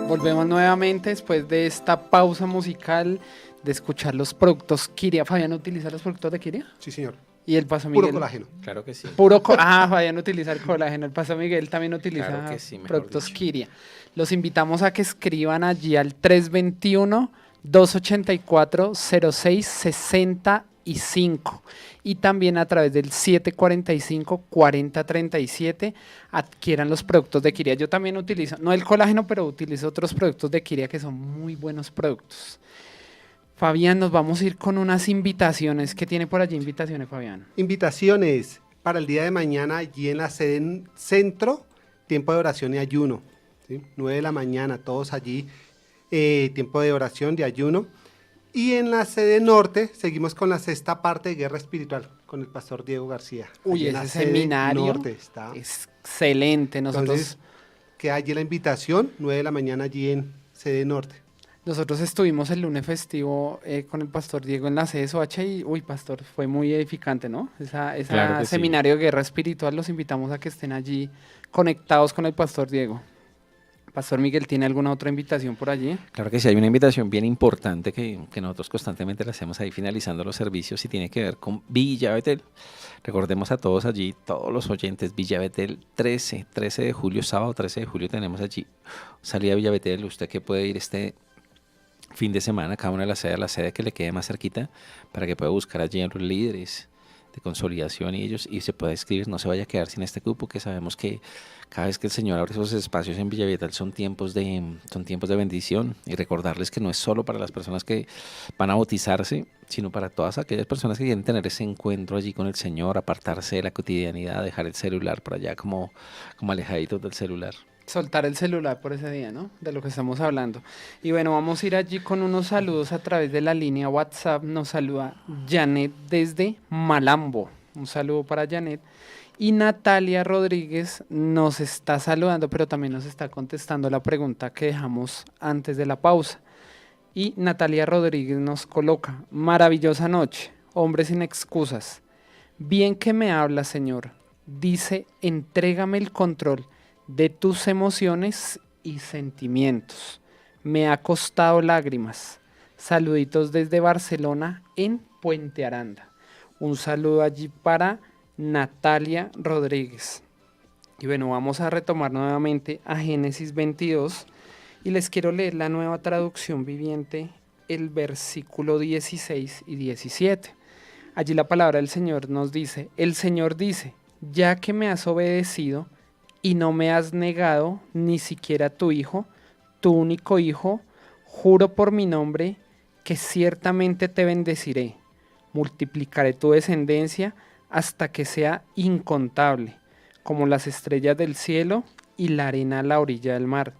Speaker 2: Volvemos nuevamente después de esta pausa musical, de escuchar los productos Kiria. ¿Fabián utiliza los productos de Kiria?
Speaker 4: Sí, señor.
Speaker 2: ¿Y el Paso Miguel?
Speaker 4: Puro colágeno.
Speaker 3: Claro que sí.
Speaker 2: Fabián utiliza el colágeno. El Paso Miguel también utiliza
Speaker 3: Claro que sí, mejor
Speaker 2: productos
Speaker 3: dicho.
Speaker 2: Kiria. Los invitamos a que escriban allí al 321-284-0665 y también a través del 745-4037 adquieran los productos de Kiria. Yo también utilizo, no el colágeno, pero utilizo otros productos de Kiria que son muy buenos productos. Fabián, nos vamos a ir con unas invitaciones. ¿Qué tiene por allí invitaciones, Fabián?
Speaker 4: Invitaciones para el día de mañana allí en la sede en centro, tiempo de oración y ayuno. ¿Sí? 9 de la mañana, todos allí, tiempo de oración, de ayuno. Y en la sede norte seguimos con la sexta parte de Guerra Espiritual con el pastor Diego García.
Speaker 2: Uy,
Speaker 4: Allí en la
Speaker 2: ese
Speaker 4: sede
Speaker 2: seminario
Speaker 4: norte está.
Speaker 2: excelente.
Speaker 4: Entonces, queda allí la invitación, 9 de la mañana allí en sede norte.
Speaker 2: Nosotros estuvimos el lunes festivo con el pastor Diego en la sede Soacha y, uy, pastor, fue muy edificante, ¿no? Ese
Speaker 3: Claro que sí.
Speaker 2: seminario de Guerra Espiritual, los invitamos a que estén allí conectados con el pastor Diego. Pastor Miguel, ¿tiene alguna otra invitación por allí?
Speaker 3: Claro que sí, hay una invitación bien importante que nosotros constantemente le hacemos ahí finalizando los servicios y tiene que ver con Villa Betel. Recordemos a todos allí, todos los oyentes, Villa Betel, 13 de julio, sábado 13 de julio tenemos allí salida a Villa Betel. Usted que puede ir este fin de semana, cada una de a la sede que le quede más cerquita, para que pueda buscar allí a los líderes de consolidación y se pueda inscribir, no se vaya a quedar sin este cupo, que sabemos que cada vez que el Señor abre esos espacios en Villa Betel son tiempos de bendición, y recordarles que no es solo para las personas que van a bautizarse, sino para todas aquellas personas que quieren tener ese encuentro allí con el Señor, apartarse de la cotidianidad, dejar el celular por allá como alejaditos del celular.
Speaker 2: Soltar el celular por ese día, ¿no? De lo que estamos hablando. Y bueno, vamos a ir allí con unos saludos a través de la línea WhatsApp. Nos saluda Janet desde Malambo. Un saludo para Janet. Y Natalia Rodríguez nos está saludando, pero también nos está contestando la pregunta que dejamos antes de la pausa. Y Natalia Rodríguez nos coloca: maravillosa noche, hombre sin excusas. Bien que me habla, Señor. Dice, entrégame el control de tus emociones y sentimientos. Me ha costado lágrimas. Saluditos desde Barcelona en Puente Aranda. Un saludo allí para Natalia Rodríguez. Y bueno, vamos a retomar nuevamente a Génesis 22 y les quiero leer la nueva traducción viviente, el versículo 16 y 17. Allí la palabra del Señor nos dice: el Señor dice, ya que me has obedecido y no me has negado ni siquiera tu hijo, tu único hijo, juro por mi nombre que ciertamente te bendeciré, multiplicaré tu descendencia hasta que sea incontable, como las estrellas del cielo y la arena a la orilla del mar.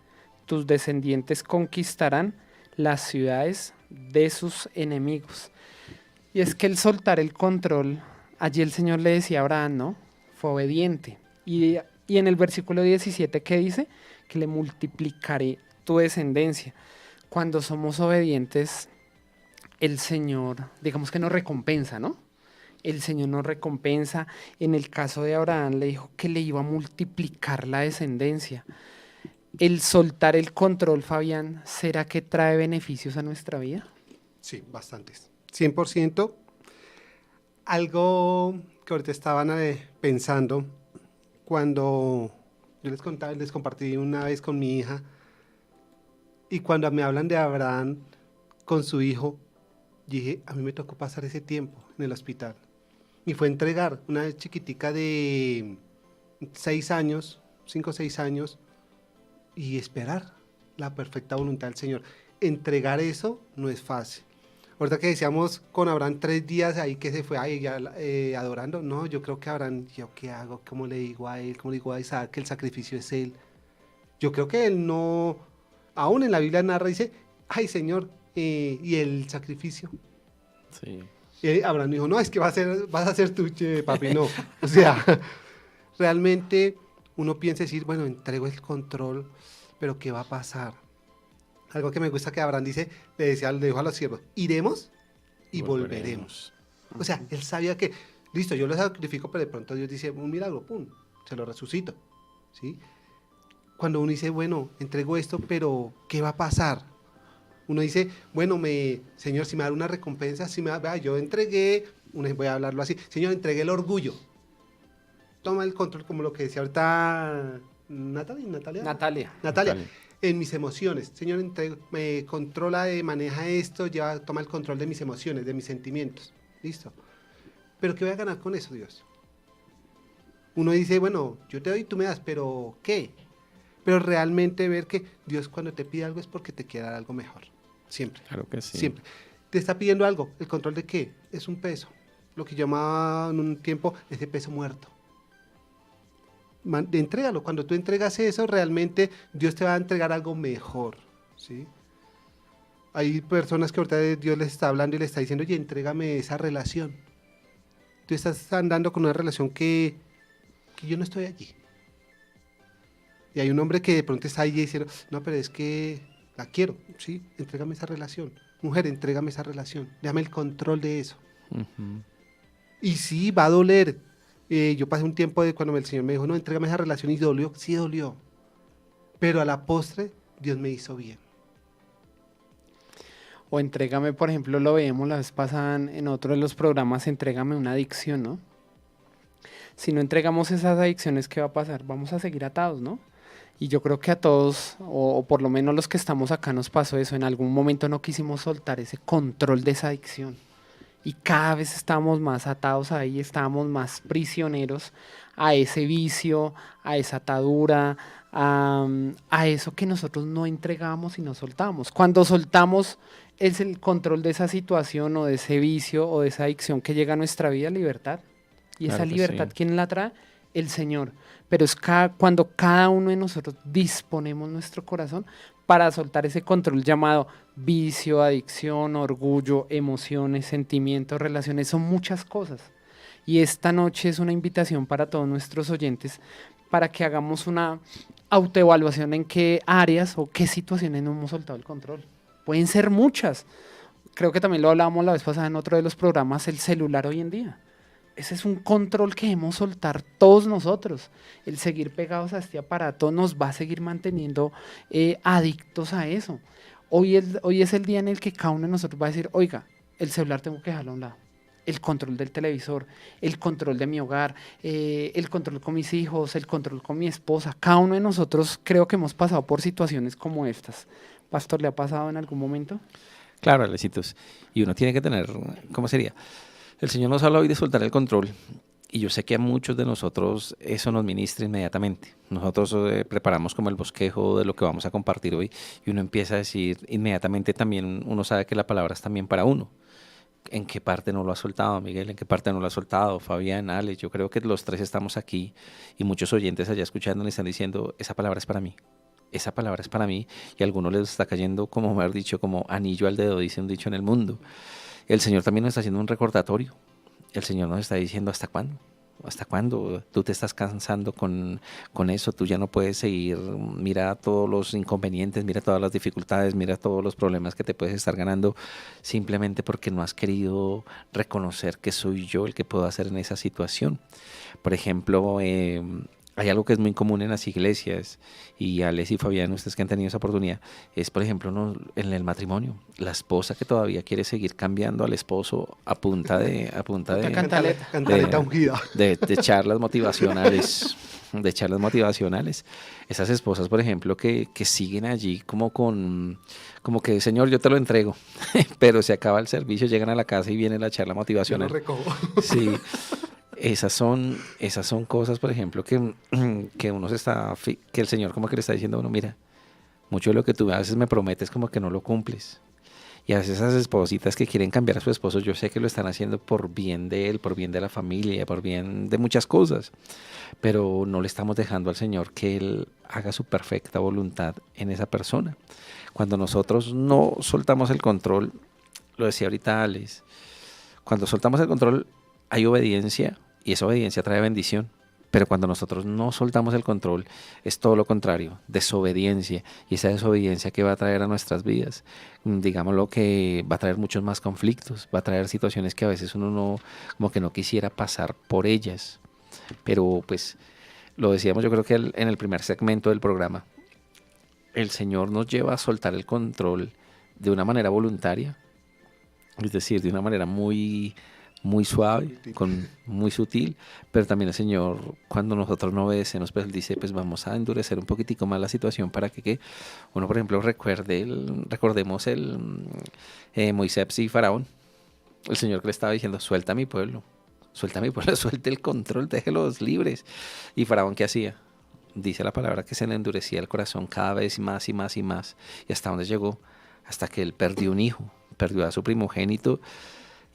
Speaker 2: Tus descendientes conquistarán las ciudades de sus enemigos. Y es que el soltar el control, allí el Señor le decía a Abraham, ¿no? Fue obediente. Y en el versículo 17, ¿qué dice? Que le multiplicaré tu descendencia. Cuando somos obedientes, el Señor, digamos que nos recompensa, ¿no? El Señor nos recompensa. En el caso de Abraham le dijo que le iba a multiplicar la descendencia. El soltar el control, Fabián, ¿será que trae beneficios a nuestra vida?
Speaker 4: Sí, bastantes. 100%. Algo que ahorita estaban pensando, cuando yo les compartí una vez con mi hija, y cuando me hablan de Abraham con su hijo, dije, a mí me tocó pasar ese tiempo en el hospital. Y fue entregar una chiquitica de 6 años, 5 o 6 años, y esperar la perfecta voluntad del Señor. Entregar eso no es fácil. Ahorita que decíamos con Abraham 3 días ahí que se fue ahí ya, adorando, no, yo creo que Abraham, ¿yo qué hago? ¿Cómo le digo a él? ¿Cómo le digo a Isaac que el sacrificio es él? Yo creo que él no, aún en la Biblia narra, dice, ay Señor, ¿y el sacrificio?
Speaker 3: Sí.
Speaker 4: Y Abraham dijo, no, es que vas a ser tú, papi, no. O sea, realmente uno piensa decir, bueno, entrego el control, pero ¿qué va a pasar? Algo que me gusta que Abraham dice, le dijo a los siervos, iremos y volveremos. O sea, él sabía que, listo, yo lo sacrifico, pero de pronto Dios dice, un milagro, pum, se lo resucito, ¿sí? Cuando uno dice, bueno, entrego esto, pero ¿qué va a pasar? Uno dice, bueno, Señor, si me da una recompensa, yo entregué, voy a hablarlo así, Señor, entregué el orgullo. Toma el control, como lo que decía ahorita Natalia. En mis emociones. Señor, me controla, maneja esto, toma el control de mis emociones, de mis sentimientos. Listo. ¿Pero qué voy a ganar con eso, Dios? Uno dice, bueno, yo te doy, tú me das, pero ¿qué? Pero realmente ver que Dios cuando te pide algo es porque te quiere dar algo mejor. Siempre.
Speaker 3: Claro que sí.
Speaker 4: Siempre. Te está pidiendo algo. ¿El control de qué? Es un peso. Lo que llamaba en un tiempo ese peso muerto. Entrégalo. Cuando tú entregas eso, realmente Dios te va a entregar algo mejor, ¿sí? Hay personas que ahorita Dios les está hablando y les está diciendo, oye, entrégame esa relación. Tú estás andando con una relación que yo no estoy allí. Y hay un hombre que de pronto está ahí diciendo, no, pero es que la quiero, ¿sí? Entrégame esa relación. Mujer, entrégame esa relación. Déjame el control de eso.
Speaker 3: Ujú.
Speaker 4: Y sí, va a doler. Yo pasé un tiempo de cuando el Señor me dijo, no, entrégame esa relación, y dolió, sí dolió. Pero a la postre, Dios me hizo bien.
Speaker 2: O entrégame, por ejemplo, lo veíamos la vez pasada en otro de los programas, entrégame una adicción, ¿no? Si no entregamos esas adicciones, ¿qué va a pasar? Vamos a seguir atados, ¿no? Y yo creo que a todos, o por lo menos los que estamos acá, nos pasó eso. En algún momento no quisimos soltar ese control de esa adicción. Y cada vez estábamos más atados ahí, estábamos más prisioneros a ese vicio, a esa atadura, a eso que nosotros no entregábamos y no soltábamos. Cuando soltamos es el control de esa situación o de ese vicio o de esa adicción que llega a nuestra vida, libertad. Y
Speaker 3: Claro
Speaker 2: esa
Speaker 3: que
Speaker 2: libertad,
Speaker 3: sí.
Speaker 2: ¿quién la trae? El Señor. Pero es cuando cada uno de nosotros disponemos nuestro corazón para soltar ese control llamado vicio, adicción, orgullo, emociones, sentimientos, relaciones, son muchas cosas. Y esta noche es una invitación para todos nuestros oyentes para que hagamos una autoevaluación en qué áreas o qué situaciones no hemos soltado el control. Pueden ser muchas. Creo que también lo hablábamos la vez pasada en otro de los programas, el celular hoy en día. Ese es un control que debemos soltar todos nosotros. El seguir pegados a este aparato nos va a seguir manteniendo adictos a eso. Hoy es el día en el que cada uno de nosotros va a decir, oiga, el celular tengo que dejarlo a un lado. El control del televisor, el control de mi hogar, el control con mis hijos, el control con mi esposa. Cada uno de nosotros creo que hemos pasado por situaciones como estas. Pastor, ¿le ha pasado en algún momento?
Speaker 3: Claro, Alecitos. Y uno tiene que tener, ¿cómo sería? El Señor nos habla hoy de soltar el control y yo sé que a muchos de nosotros eso nos ministra inmediatamente. Nosotros preparamos como el bosquejo de lo que vamos a compartir hoy y uno empieza a decir inmediatamente también, uno sabe que la palabra es también para uno. ¿En qué parte no lo ha soltado, Miguel? ¿En qué parte no lo ha soltado, Fabián, Alex? Yo creo que los tres estamos aquí y muchos oyentes allá escuchando le están diciendo, esa palabra es para mí. Esa palabra es para mí y a algunos les está cayendo, como me haber dicho, como anillo al dedo, dice un dicho en el mundo. El Señor también nos está haciendo un recordatorio. El Señor nos está diciendo, ¿hasta cuándo? ¿Hasta cuándo? Tú te estás cansando con eso, tú ya no puedes seguir. Mira todos los inconvenientes, mira todas las dificultades, mira todos los problemas que te puedes estar ganando simplemente porque no has querido reconocer que soy yo el que puedo hacer en esa situación. Por ejemplo, hay algo que es muy común en las iglesias, y Alex y Fabián, ustedes que han tenido esa oportunidad, es por ejemplo en el matrimonio, la esposa que todavía quiere seguir cambiando al esposo a punta de
Speaker 2: Cantaleta.
Speaker 4: Cantaleta ungida.
Speaker 3: de charlas motivacionales, de charlas motivacionales. Esas esposas, por ejemplo, que siguen allí como que, Señor, yo te lo entrego, pero se acaba el servicio, llegan a la casa y viene la charla
Speaker 4: Yo lo
Speaker 3: motivacional.
Speaker 4: recojo.
Speaker 3: Sí, esas son cosas, por ejemplo, que uno que el Señor como que le está diciendo a uno, mira, mucho de lo que tú a veces me prometes como que no lo cumples. Y a veces esas espositas que quieren cambiar a su esposo, yo sé que lo están haciendo por bien de él, por bien de la familia, por bien de muchas cosas, pero no le estamos dejando al Señor que Él haga su perfecta voluntad en esa persona. Cuando nosotros no soltamos el control, lo decía ahorita Alex, cuando soltamos el control hay obediencia, y esa obediencia trae bendición. Pero cuando nosotros no soltamos el control, es todo lo contrario, desobediencia. Y esa desobediencia que va a traer a nuestras vidas, digámoslo, que va a traer muchos más conflictos, va a traer situaciones que a veces uno no, como que no quisiera pasar por ellas. Pero pues lo decíamos, yo creo que en el primer segmento del programa, el Señor nos lleva a soltar el control de una manera voluntaria, es decir, de una manera muy suave, muy sutil, pero también el Señor, cuando nosotros no obedecemos, pues Él dice, pues vamos a endurecer un poquitico más la situación para que uno, por ejemplo, recordemos Moisés y Faraón, el Señor que le estaba diciendo, suelta a mi pueblo, suelte el control, déjelos libres. Y Faraón, ¿qué hacía? Dice la palabra que se le endurecía el corazón cada vez más y más y más, y hasta dónde llegó, hasta que él perdió un hijo, perdió a su primogénito.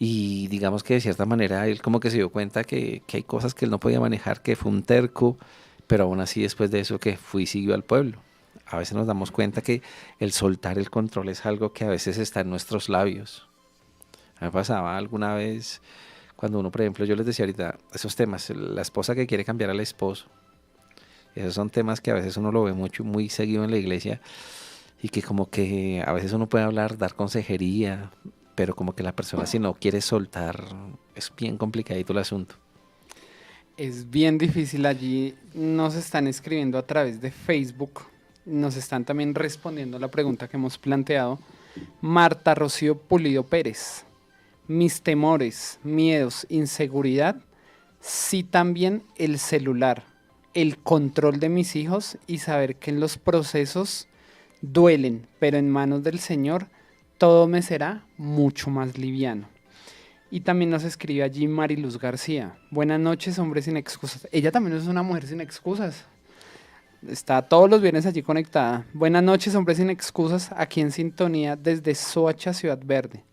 Speaker 3: Y digamos que de cierta manera él como que se dio cuenta que hay cosas que él no podía manejar, que fue un terco, pero aún así después de eso que fue y siguió al pueblo. A veces nos damos cuenta que el soltar el control es algo que a veces está en nuestros labios. A mí me pasaba alguna vez cuando uno, por ejemplo, yo les decía ahorita, esos temas, la esposa que quiere cambiar al esposo, esos son temas que a veces uno lo ve mucho, muy seguido en la iglesia, y que como que a veces uno puede hablar, dar consejería, pero como que la persona si no quiere soltar, es bien complicadito el asunto.
Speaker 2: Es bien difícil. Allí nos están escribiendo a través de Facebook, nos están también respondiendo a la pregunta que hemos planteado. Marta Rocío Pulido Pérez, mis temores, miedos, inseguridad, sí también el celular, el control de mis hijos y saber que en los procesos duelen, pero en manos del Señor todo me será mucho más liviano. Y también nos escribe allí Mariluz García. Buenas noches, hombres sin excusas. Ella también es una mujer sin excusas. Está todos los viernes allí conectada. Buenas noches, hombres sin excusas, aquí en sintonía desde Soacha, Ciudad Verde.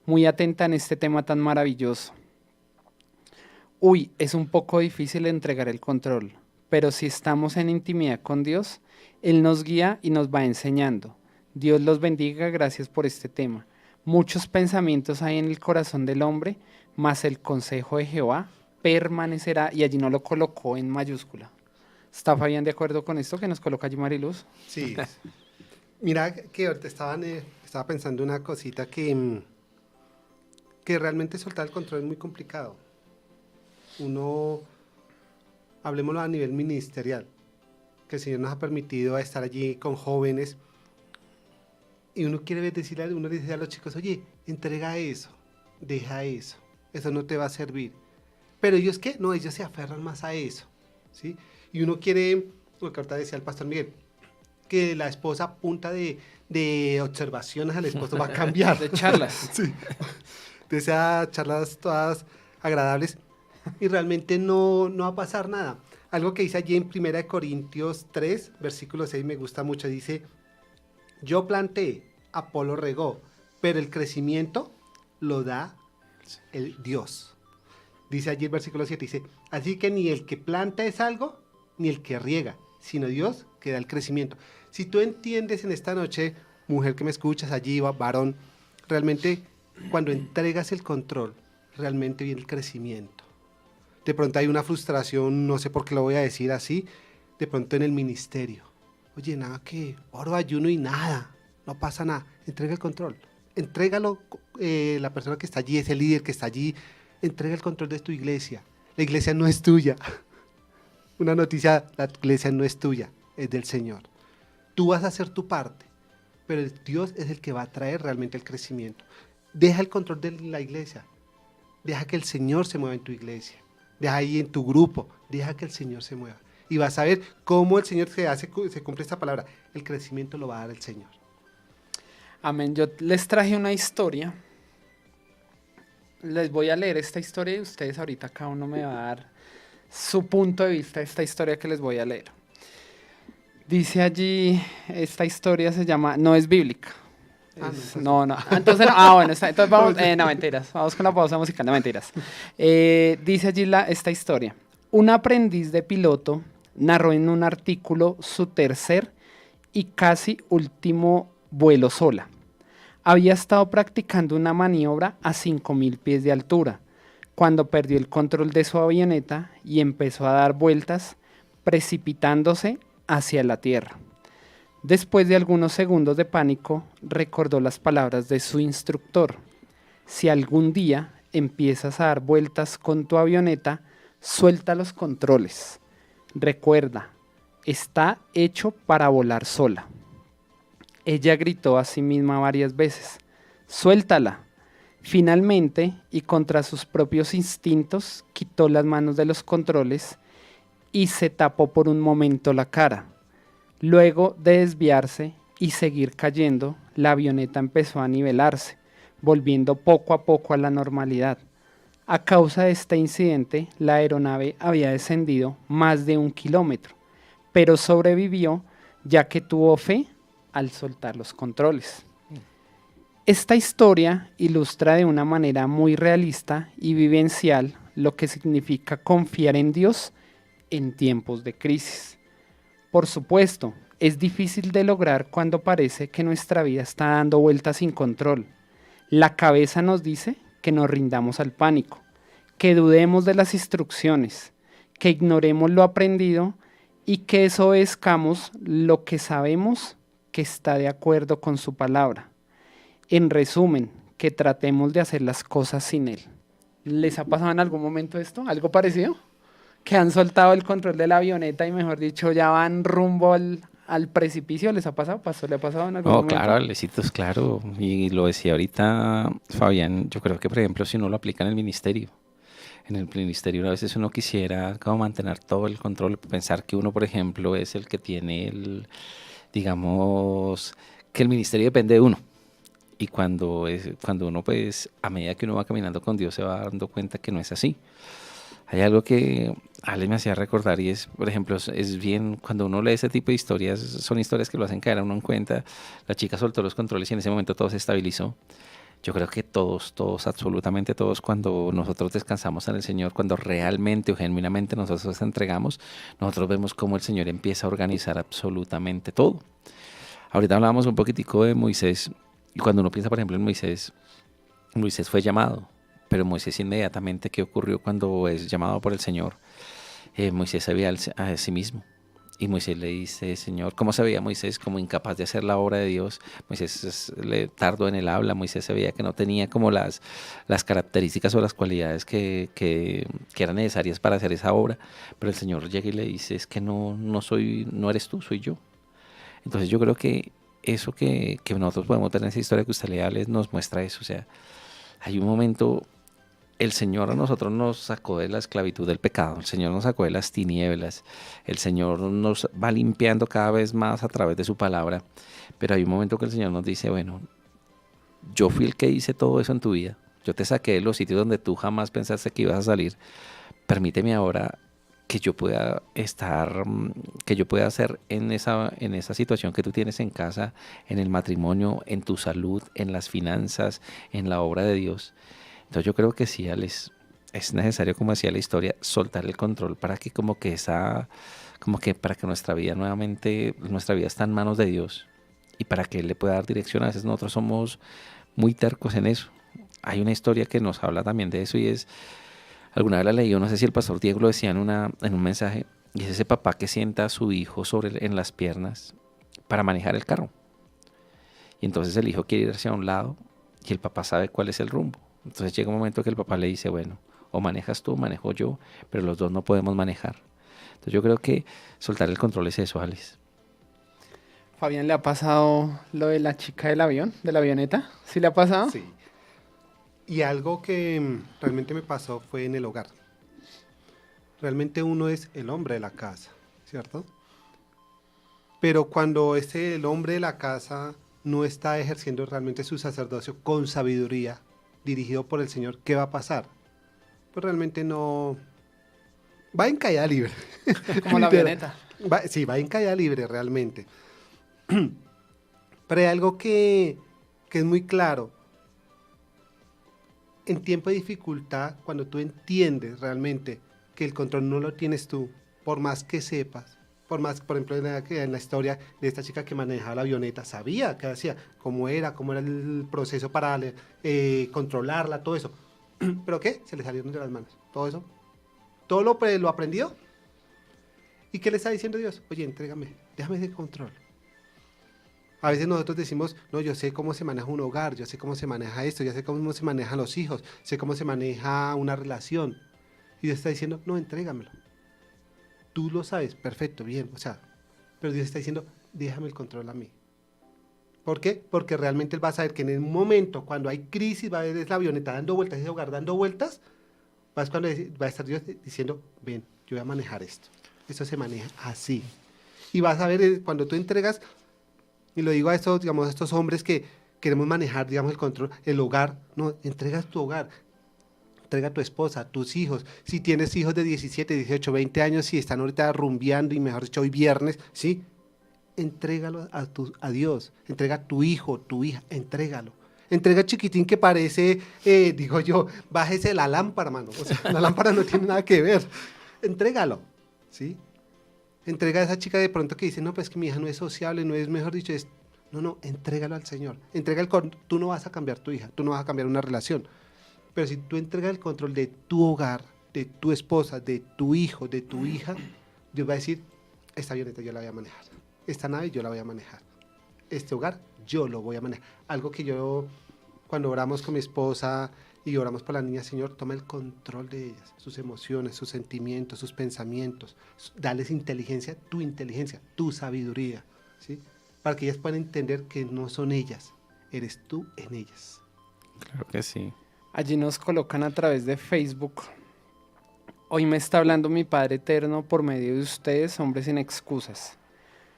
Speaker 2: Muy atenta en este tema tan maravilloso. Uy, es un poco difícil entregar el control, pero si estamos en intimidad con Dios, Él nos guía y nos va enseñando. Dios los bendiga, gracias por este tema. Muchos pensamientos hay en el corazón del hombre, mas el consejo de Jehová permanecerá, y allí no lo colocó en mayúscula. ¿Está Fabián de acuerdo con esto que nos coloca allí Mariluz?
Speaker 4: Sí. Mira que ahorita estaba pensando una cosita que realmente soltar el control es muy complicado. Hablemoslo a nivel ministerial, que el Señor nos ha permitido estar allí con jóvenes, y uno quiere decirle a los chicos, oye, entrega eso, deja eso no te va a servir. Pero ellos, ¿qué? No, ellos se aferran más a eso, ¿sí? Y uno quiere, lo que ahorita decía el pastor Miguel, que la esposa a punta de observaciones al esposo va a cambiar.
Speaker 2: De charlas.
Speaker 4: Sí. De esas charlas todas agradables, y realmente no va a pasar nada. Algo que dice allí en 1 Corintios 3, versículo 6, me gusta mucho, dice, yo planté, Apolo regó, pero el crecimiento lo da el Dios. Dice allí el versículo 7, dice, así que ni el que planta es algo, ni el que riega, sino Dios que da el crecimiento. Si tú entiendes en esta noche, mujer que me escuchas allí, varón, realmente cuando entregas el control, realmente viene el crecimiento. De pronto hay una frustración, no sé por qué lo voy a decir así, de pronto en el ministerio. Oye, nada que oro, ayuno y nada, no pasa nada. Entrega el control. Entrégalo, la persona que está allí, ese líder que está allí, entrega el control de tu iglesia. La iglesia no es tuya. Una noticia, la iglesia no es tuya, es del Señor. Tú vas a hacer tu parte, pero Dios es el que va a traer realmente el crecimiento. Deja el control de la iglesia. Deja que el Señor se mueva en tu iglesia. Deja ahí en tu grupo. Deja que el Señor se mueva. Y vas a ver cómo el Señor se cumple esta palabra. El crecimiento lo va a dar el Señor.
Speaker 2: Amén. Yo les traje una historia. Les voy a leer esta historia y ustedes ahorita cada uno me va a dar su punto de vista de esta historia que les voy a leer. Dice allí, esta historia se llama, no es bíblica. No. Entonces, bueno, entonces vamos, no, mentiras. Vamos con la pausa musical, no, mentiras. Dice allí esta historia. Un aprendiz de piloto narró en un artículo su tercer y casi último vuelo sola. Había estado practicando una maniobra a 5.000 pies de altura, cuando perdió el control de su avioneta y empezó a dar vueltas, precipitándose hacia la tierra. Después de algunos segundos de pánico, recordó las palabras de su instructor. Si algún día empiezas a dar vueltas con tu avioneta, suelta los controles. Recuerda, está hecho para volar sola. Ella gritó a sí misma varias veces, ¡suéltala! Finalmente, y contra sus propios instintos, quitó las manos de los controles y se tapó por un momento la cara. Luego de desviarse y seguir cayendo, la avioneta empezó a nivelarse, volviendo poco a poco a la normalidad. A causa de este incidente, la aeronave había descendido más de 1 kilómetro, pero sobrevivió ya que tuvo fe al soltar los controles. Esta historia ilustra de una manera muy realista y vivencial lo que significa confiar en Dios en tiempos de crisis. Por supuesto, es difícil de lograr cuando parece que nuestra vida está dando vueltas sin control. La cabeza nos dice que nos rindamos al pánico, que dudemos de las instrucciones, que ignoremos lo aprendido y que desobedezcamos lo que sabemos que está de acuerdo con su palabra. En resumen, que tratemos de hacer las cosas sin Él. ¿Les ha pasado en algún momento esto? ¿Algo parecido? Que han soltado el control de la avioneta y mejor dicho ya van rumbo al precipicio. ¿Les ha pasado? ¿Le ha pasado en algún momento?
Speaker 3: Claro, Alecitos, claro. Y lo decía ahorita Fabián, yo creo que por ejemplo si uno lo aplica en el ministerio a veces uno quisiera como mantener todo el control, pensar que uno por ejemplo es el que tiene digamos, que el ministerio depende de uno. Y cuando uno pues a medida que uno va caminando con Dios se va dando cuenta que no es así. Hay algo que Ale me hacía recordar y es, por ejemplo, es bien, cuando uno lee ese tipo de historias, son historias que lo hacen caer a uno en cuenta. La chica soltó los controles y en ese momento todo se estabilizó. Yo creo que todos, absolutamente todos, cuando nosotros descansamos en el Señor, cuando realmente o genuinamente nosotros nos entregamos, nosotros vemos cómo el Señor empieza a organizar absolutamente todo. Ahorita hablábamos un poquitico de Moisés y cuando uno piensa, por ejemplo, en Moisés fue llamado. Pero Moisés inmediatamente, ¿qué ocurrió cuando es llamado por el Señor? Moisés se veía a sí mismo. Y Moisés le dice, Señor, ¿cómo se veía Moisés? Como incapaz de hacer la obra de Dios. Moisés le tardó en el habla. Moisés se veía que no tenía como las características o las cualidades que eran necesarias para hacer esa obra. Pero el Señor llega y le dice, es que no eres tú, soy yo. Entonces yo creo que eso que nosotros podemos tener en esa historia que usted le habla nos muestra eso. O sea, hay un momento... El Señor a nosotros nos sacó de la esclavitud del pecado, el Señor nos sacó de las tinieblas, el Señor nos va limpiando cada vez más a través de su palabra, pero hay un momento que el Señor nos dice, bueno, yo fui el que hice todo eso en tu vida, yo te saqué de los sitios donde tú jamás pensaste que ibas a salir, permíteme ahora que yo pueda hacer en esa situación que tú tienes en casa, en el matrimonio, en tu salud, en las finanzas, en la obra de Dios. Entonces yo creo que sí, es necesario, como decía la historia, soltar el control para que para que nuestra vida está en manos de Dios y para que Él le pueda dar dirección. A veces nosotros somos muy tercos en eso. Hay una historia que nos habla también de eso y es, Alguna vez la leí, no sé si el pastor Diego lo decía en un mensaje, y es ese papá que sienta a su hijo en las piernas para manejar el carro. Y entonces el hijo quiere ir hacia un lado y el papá sabe cuál es el rumbo. Entonces llega un momento que el papá le dice, bueno, o manejas tú o manejo yo, pero los dos no podemos manejar. Entonces yo creo que soltar el control es eso, Alice.
Speaker 2: Fabián, ¿le ha pasado lo de la chica del avión, de la avioneta? ¿Sí le ha pasado?
Speaker 4: Sí. Y algo que realmente me pasó fue en el hogar. Realmente uno es el hombre de la casa, ¿cierto? Pero cuando el hombre de la casa no está ejerciendo realmente su sacerdocio con sabiduría, dirigido por el Señor, ¿qué va a pasar? Pues realmente no... Va en caída libre.
Speaker 2: Como la avioneta.
Speaker 4: Sí, va en caída libre realmente. Pero hay algo que es muy claro. En tiempo de dificultad, cuando tú entiendes realmente que el control no lo tienes tú, por más que sepas, por ejemplo, en la historia de esta chica que manejaba la avioneta, sabía qué hacía, cómo era el proceso para controlarla, todo eso. ¿Pero qué? Se le salieron de las manos, todo eso. Todo lo aprendió. ¿Y qué le está diciendo Dios? Oye, entrégame, déjame ese control. A veces nosotros decimos, no, yo sé cómo se maneja un hogar, yo sé cómo se maneja esto, yo sé cómo se manejan los hijos, sé cómo se maneja una relación. Y Dios está diciendo, no, entrégamelo. Tú lo sabes, perfecto, bien, pero Dios está diciendo, déjame el control a mí. ¿Por qué? Porque realmente Él va a saber que en el momento, cuando hay crisis, va a ver la avioneta dando vueltas, ese hogar dando vueltas, cuando va a estar Dios diciendo, ven, yo voy a manejar esto. Esto se maneja así. Y vas a ver cuando tú entregas, y lo digo a estos, digamos, a estos hombres que queremos manejar, digamos, el control, el hogar, no, entregas tu hogar, entrega a tu esposa, tus hijos. Si tienes hijos de 17, 18, 20 años y están ahorita rumbeando y mejor dicho hoy viernes, ¿sí? Entrégalo a Dios, entrega a tu hijo, tu hija, entrégalo. Entrega chiquitín que parece, digo yo, bájese la lámpara, mano. O sea, la lámpara no tiene nada que ver. Entrégalo, ¿sí? Entrega a esa chica de pronto que dice, no, pues que mi hija no es sociable, no es, mejor dicho, no, entrégalo al Señor. Tú no vas a cambiar tu hija, tú no vas a cambiar una relación. Pero si tú entregas el control de tu hogar, de tu esposa, de tu hijo, de tu hija, Dios va a decir, esta avioneta yo la voy a manejar, esta nave yo la voy a manejar, este hogar yo lo voy a manejar. Algo que yo, cuando oramos con mi esposa y oramos por la niña, Señor, toma el control de ellas, sus emociones, sus sentimientos, sus pensamientos, dales inteligencia, tu sabiduría, ¿sí? Para que ellas puedan entender que no son ellas, eres tú en ellas.
Speaker 3: Claro que sí.
Speaker 2: Allí nos colocan a través de Facebook. Hoy me está hablando mi Padre Eterno por medio de ustedes, hombres sin excusas.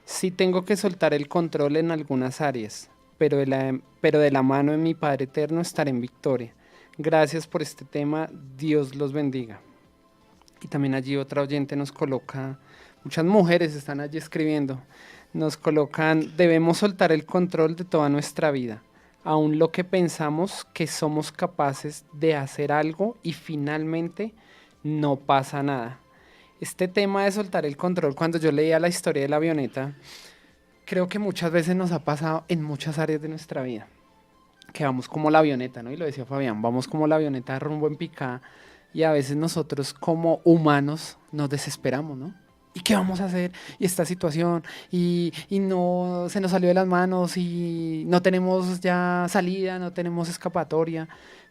Speaker 2: Sí tengo que soltar el control en algunas áreas, pero de la mano de mi Padre Eterno estaré en victoria. Gracias por este tema, Dios los bendiga. Y también allí otra oyente nos coloca, muchas mujeres están allí escribiendo, nos colocan, debemos soltar el control de toda nuestra vida. Aún lo que pensamos que somos capaces de hacer algo y finalmente no pasa nada. Este tema de soltar el control, cuando yo leía la historia de la avioneta, creo que muchas veces nos ha pasado en muchas áreas de nuestra vida, que vamos como la avioneta, ¿no? Y lo decía Fabián, vamos como la avioneta rumbo en picada y a veces nosotros como humanos nos desesperamos, ¿no? ¿Y qué vamos a hacer? Y esta situación, y no se nos salió de las manos, y no tenemos ya salida, no tenemos escapatoria.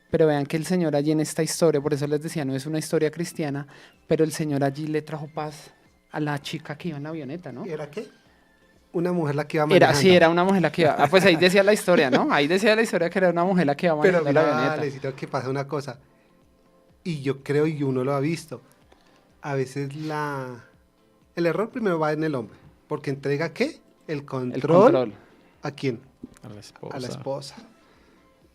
Speaker 2: Pero vean que el Señor allí en esta historia, por eso les decía, no es una historia cristiana, pero el Señor allí le trajo paz a la chica que iba en la avioneta, ¿no?
Speaker 4: ¿Era qué? Una mujer la que iba manejando.
Speaker 2: Sí, era una mujer la que iba. Ah, pues ahí decía la historia, ¿no? Ahí decía la historia que era una mujer la que iba manejando
Speaker 4: Pero mira,
Speaker 2: la avioneta.
Speaker 4: necesito que pasa una cosa. Y yo creo, y uno lo ha visto, a veces el error primero va en el hombre, porque entrega ¿qué? El control. ¿A quién?
Speaker 3: A la esposa.
Speaker 4: A la esposa.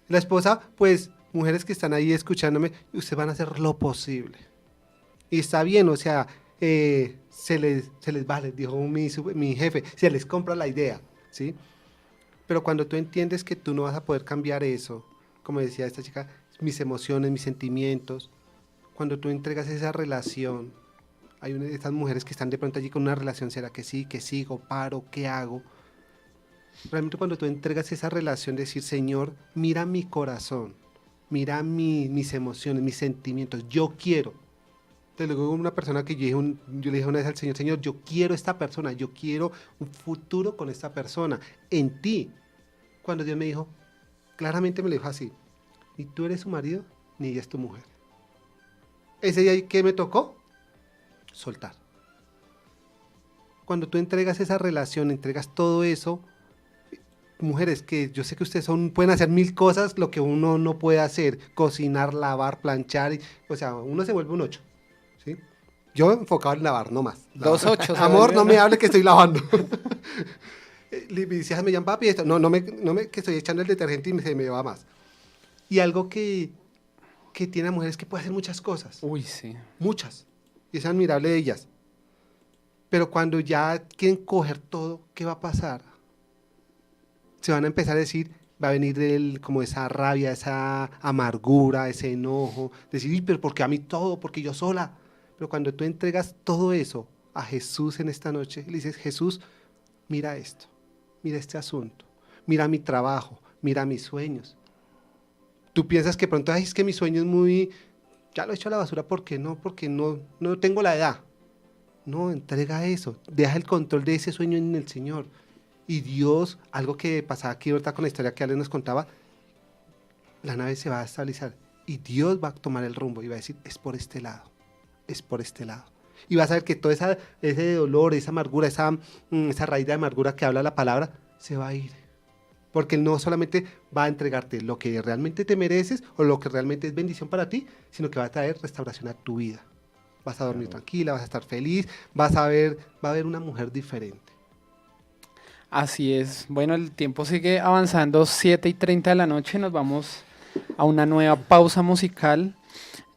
Speaker 4: La esposa, pues, mujeres que están ahí escuchándome, ustedes van a hacer lo posible. Y está bien, o sea, se les vale, dijo mi jefe, se les compra la idea, ¿sí? Pero cuando tú entiendes que tú no vas a poder cambiar eso, como decía esta chica, mis emociones, mis sentimientos, cuando tú entregas esa relación, hay una de estas mujeres que están de pronto allí con una relación, ¿será que sí, que sigo, paro, qué hago? Realmente cuando tú entregas esa relación, decir, Señor, mira mi corazón, mira mis emociones, mis sentimientos, yo quiero. Te lo digo una persona que yo le dije una vez al Señor, Señor, yo quiero esta persona, yo quiero un futuro con esta persona, en ti. Cuando Dios me dijo, claramente me lo dijo así, ni tú eres su marido, ni ella es tu mujer. Ese día que me tocó, soltar. Cuando tú entregas esa relación, entregas todo eso, mujeres, que yo sé que ustedes pueden hacer 1000 cosas, lo que uno no puede hacer, cocinar, lavar, planchar, o sea, uno se vuelve un 8, ¿sí? Yo enfocado en lavar, no más.
Speaker 2: Dos
Speaker 4: Lavar.
Speaker 2: 8.
Speaker 4: Amor, no me hable que estoy lavando. Mis hijas me llaman papi, esto. No, que estoy echando el detergente y se me va más. Y algo que tiene a mujeres que puede hacer muchas cosas.
Speaker 2: Uy, sí.
Speaker 4: Muchas. Y es admirable de ellas. Pero cuando ya quieren coger todo, ¿qué va a pasar? Se van a empezar a decir, va a venir como esa rabia, esa amargura, ese enojo, decir, pero ¿por qué a mí todo? ¿Por qué yo sola? Pero cuando tú entregas todo eso a Jesús en esta noche, le dices, Jesús, mira esto, mira este asunto, mira mi trabajo, mira mis sueños. Tú piensas que pronto, ay, es que mi sueño es muy, ya lo he hecho a la basura, porque no tengo la edad. No, entrega eso, deja el control de ese sueño en el Señor. Y Dios, algo que pasaba aquí ahorita con la historia que Ale nos contaba, la nave se va a estabilizar y Dios va a tomar el rumbo y va a decir, es por este lado, es por este lado. Y vas a ver que todo ese dolor, esa amargura, esa raíz de amargura que habla la palabra, se va a ir. Porque Él no solamente va a entregarte lo que realmente te mereces o lo que realmente es bendición para ti, sino que va a traer restauración a tu vida. Vas a dormir tranquila, vas a estar feliz, va a haber una mujer diferente.
Speaker 2: Así es. Bueno, el tiempo sigue avanzando, 7:30 de la noche, nos vamos a una nueva pausa musical.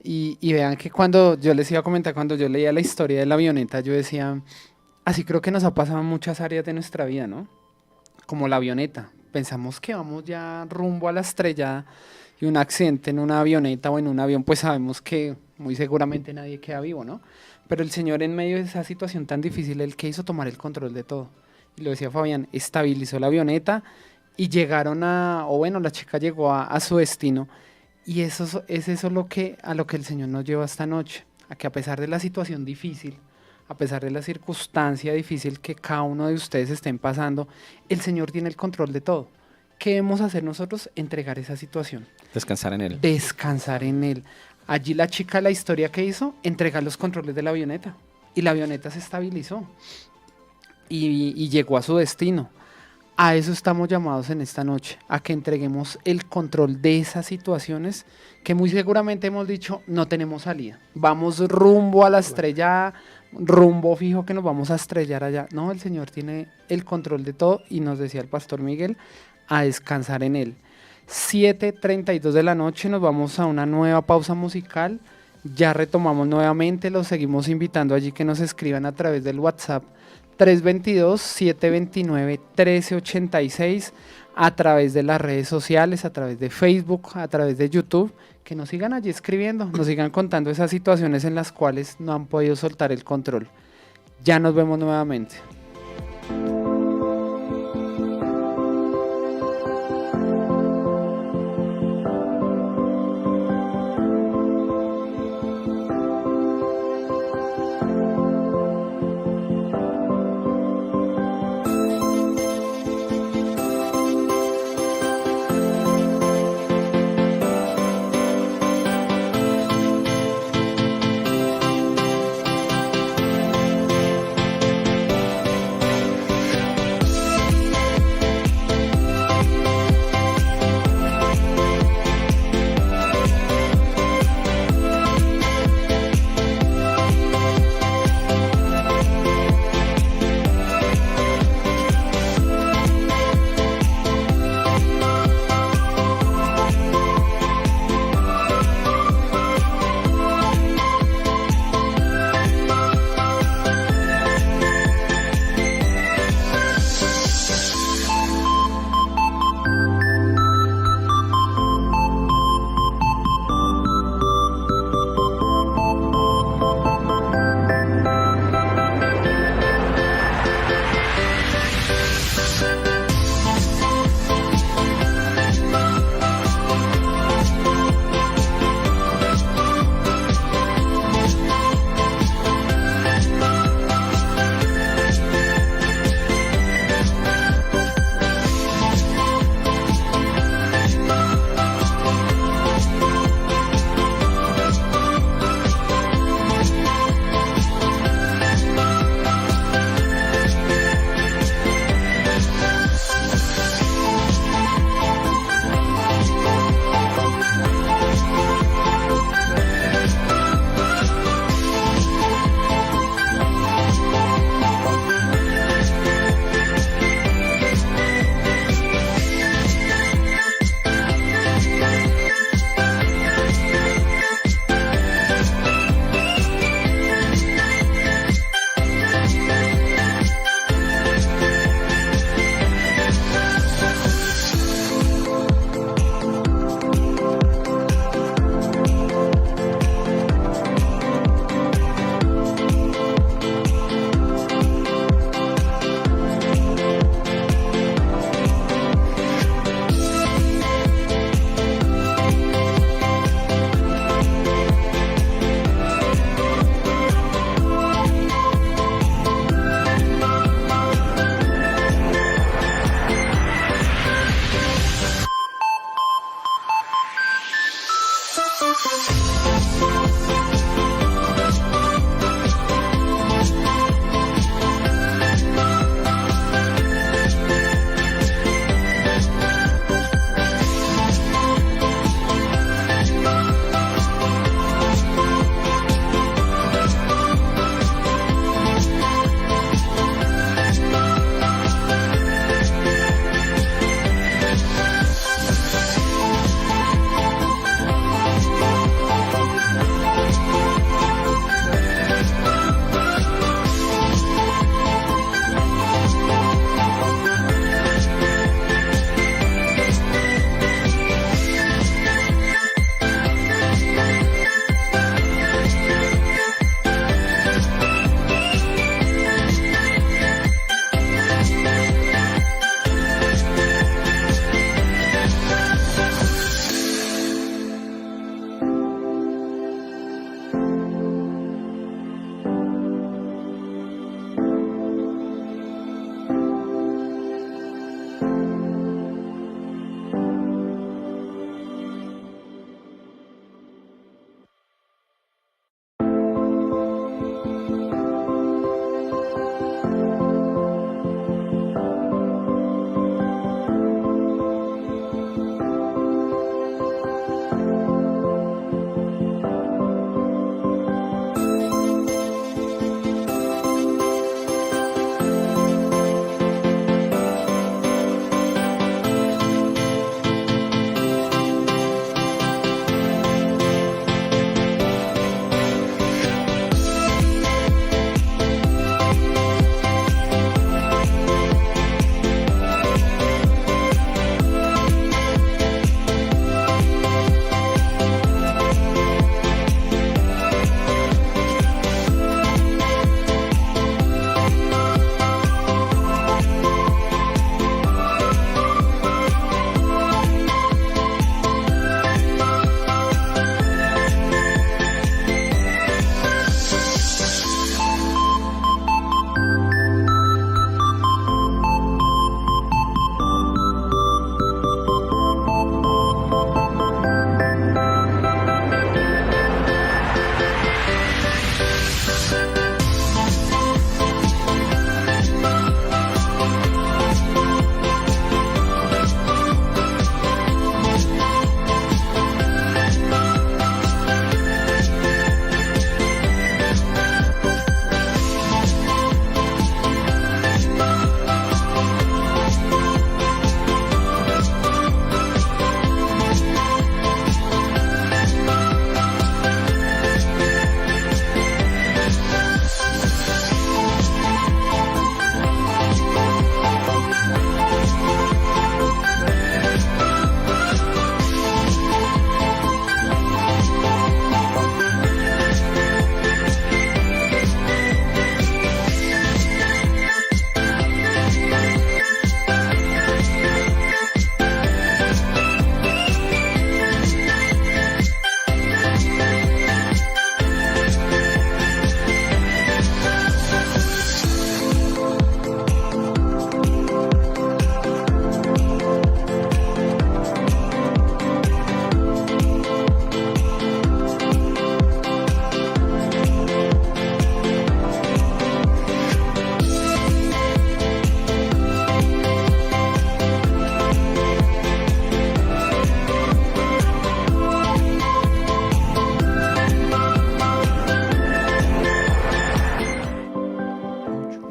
Speaker 2: Y vean que cuando yo les iba a comentar, cuando yo leía la historia de la avioneta, yo decía, así creo que nos ha pasado en muchas áreas de nuestra vida, ¿no? Como la avioneta. Pensamos que vamos ya rumbo a la estrellada y un accidente en una avioneta o en un avión, pues sabemos que muy seguramente nadie queda vivo, ¿no? Pero el Señor, en medio de esa situación tan difícil, Él quiso tomar el control de todo. Y lo decía Fabián, estabilizó la avioneta y llegaron la chica llegó a su destino. Y es eso a lo que el Señor nos lleva esta noche, a que a pesar de la situación difícil, a pesar de la circunstancia difícil que cada uno de ustedes estén pasando, el Señor tiene el control de todo. ¿Qué debemos hacer nosotros? Entregar esa situación.
Speaker 3: Descansar en Él.
Speaker 2: Descansar en Él. Allí la chica, la historia que hizo, entregar los controles de la avioneta. Y la avioneta se estabilizó. Y llegó a su destino. A eso estamos llamados en esta noche, a que entreguemos el control de esas situaciones que muy seguramente hemos dicho no tenemos salida. Vamos rumbo a la estrellada, rumbo fijo que nos vamos a estrellar allá. No, el Señor tiene el control de todo y nos decía el pastor Miguel, a descansar en Él. 7:32 de la noche, nos vamos a una nueva pausa musical. Ya retomamos nuevamente, los seguimos invitando allí que nos escriban a través del WhatsApp 322-729-1386, a través de las redes sociales, a través de Facebook, a través de YouTube, que nos sigan allí escribiendo, nos sigan contando esas situaciones en las cuales no han podido soltar el control. Ya nos vemos nuevamente.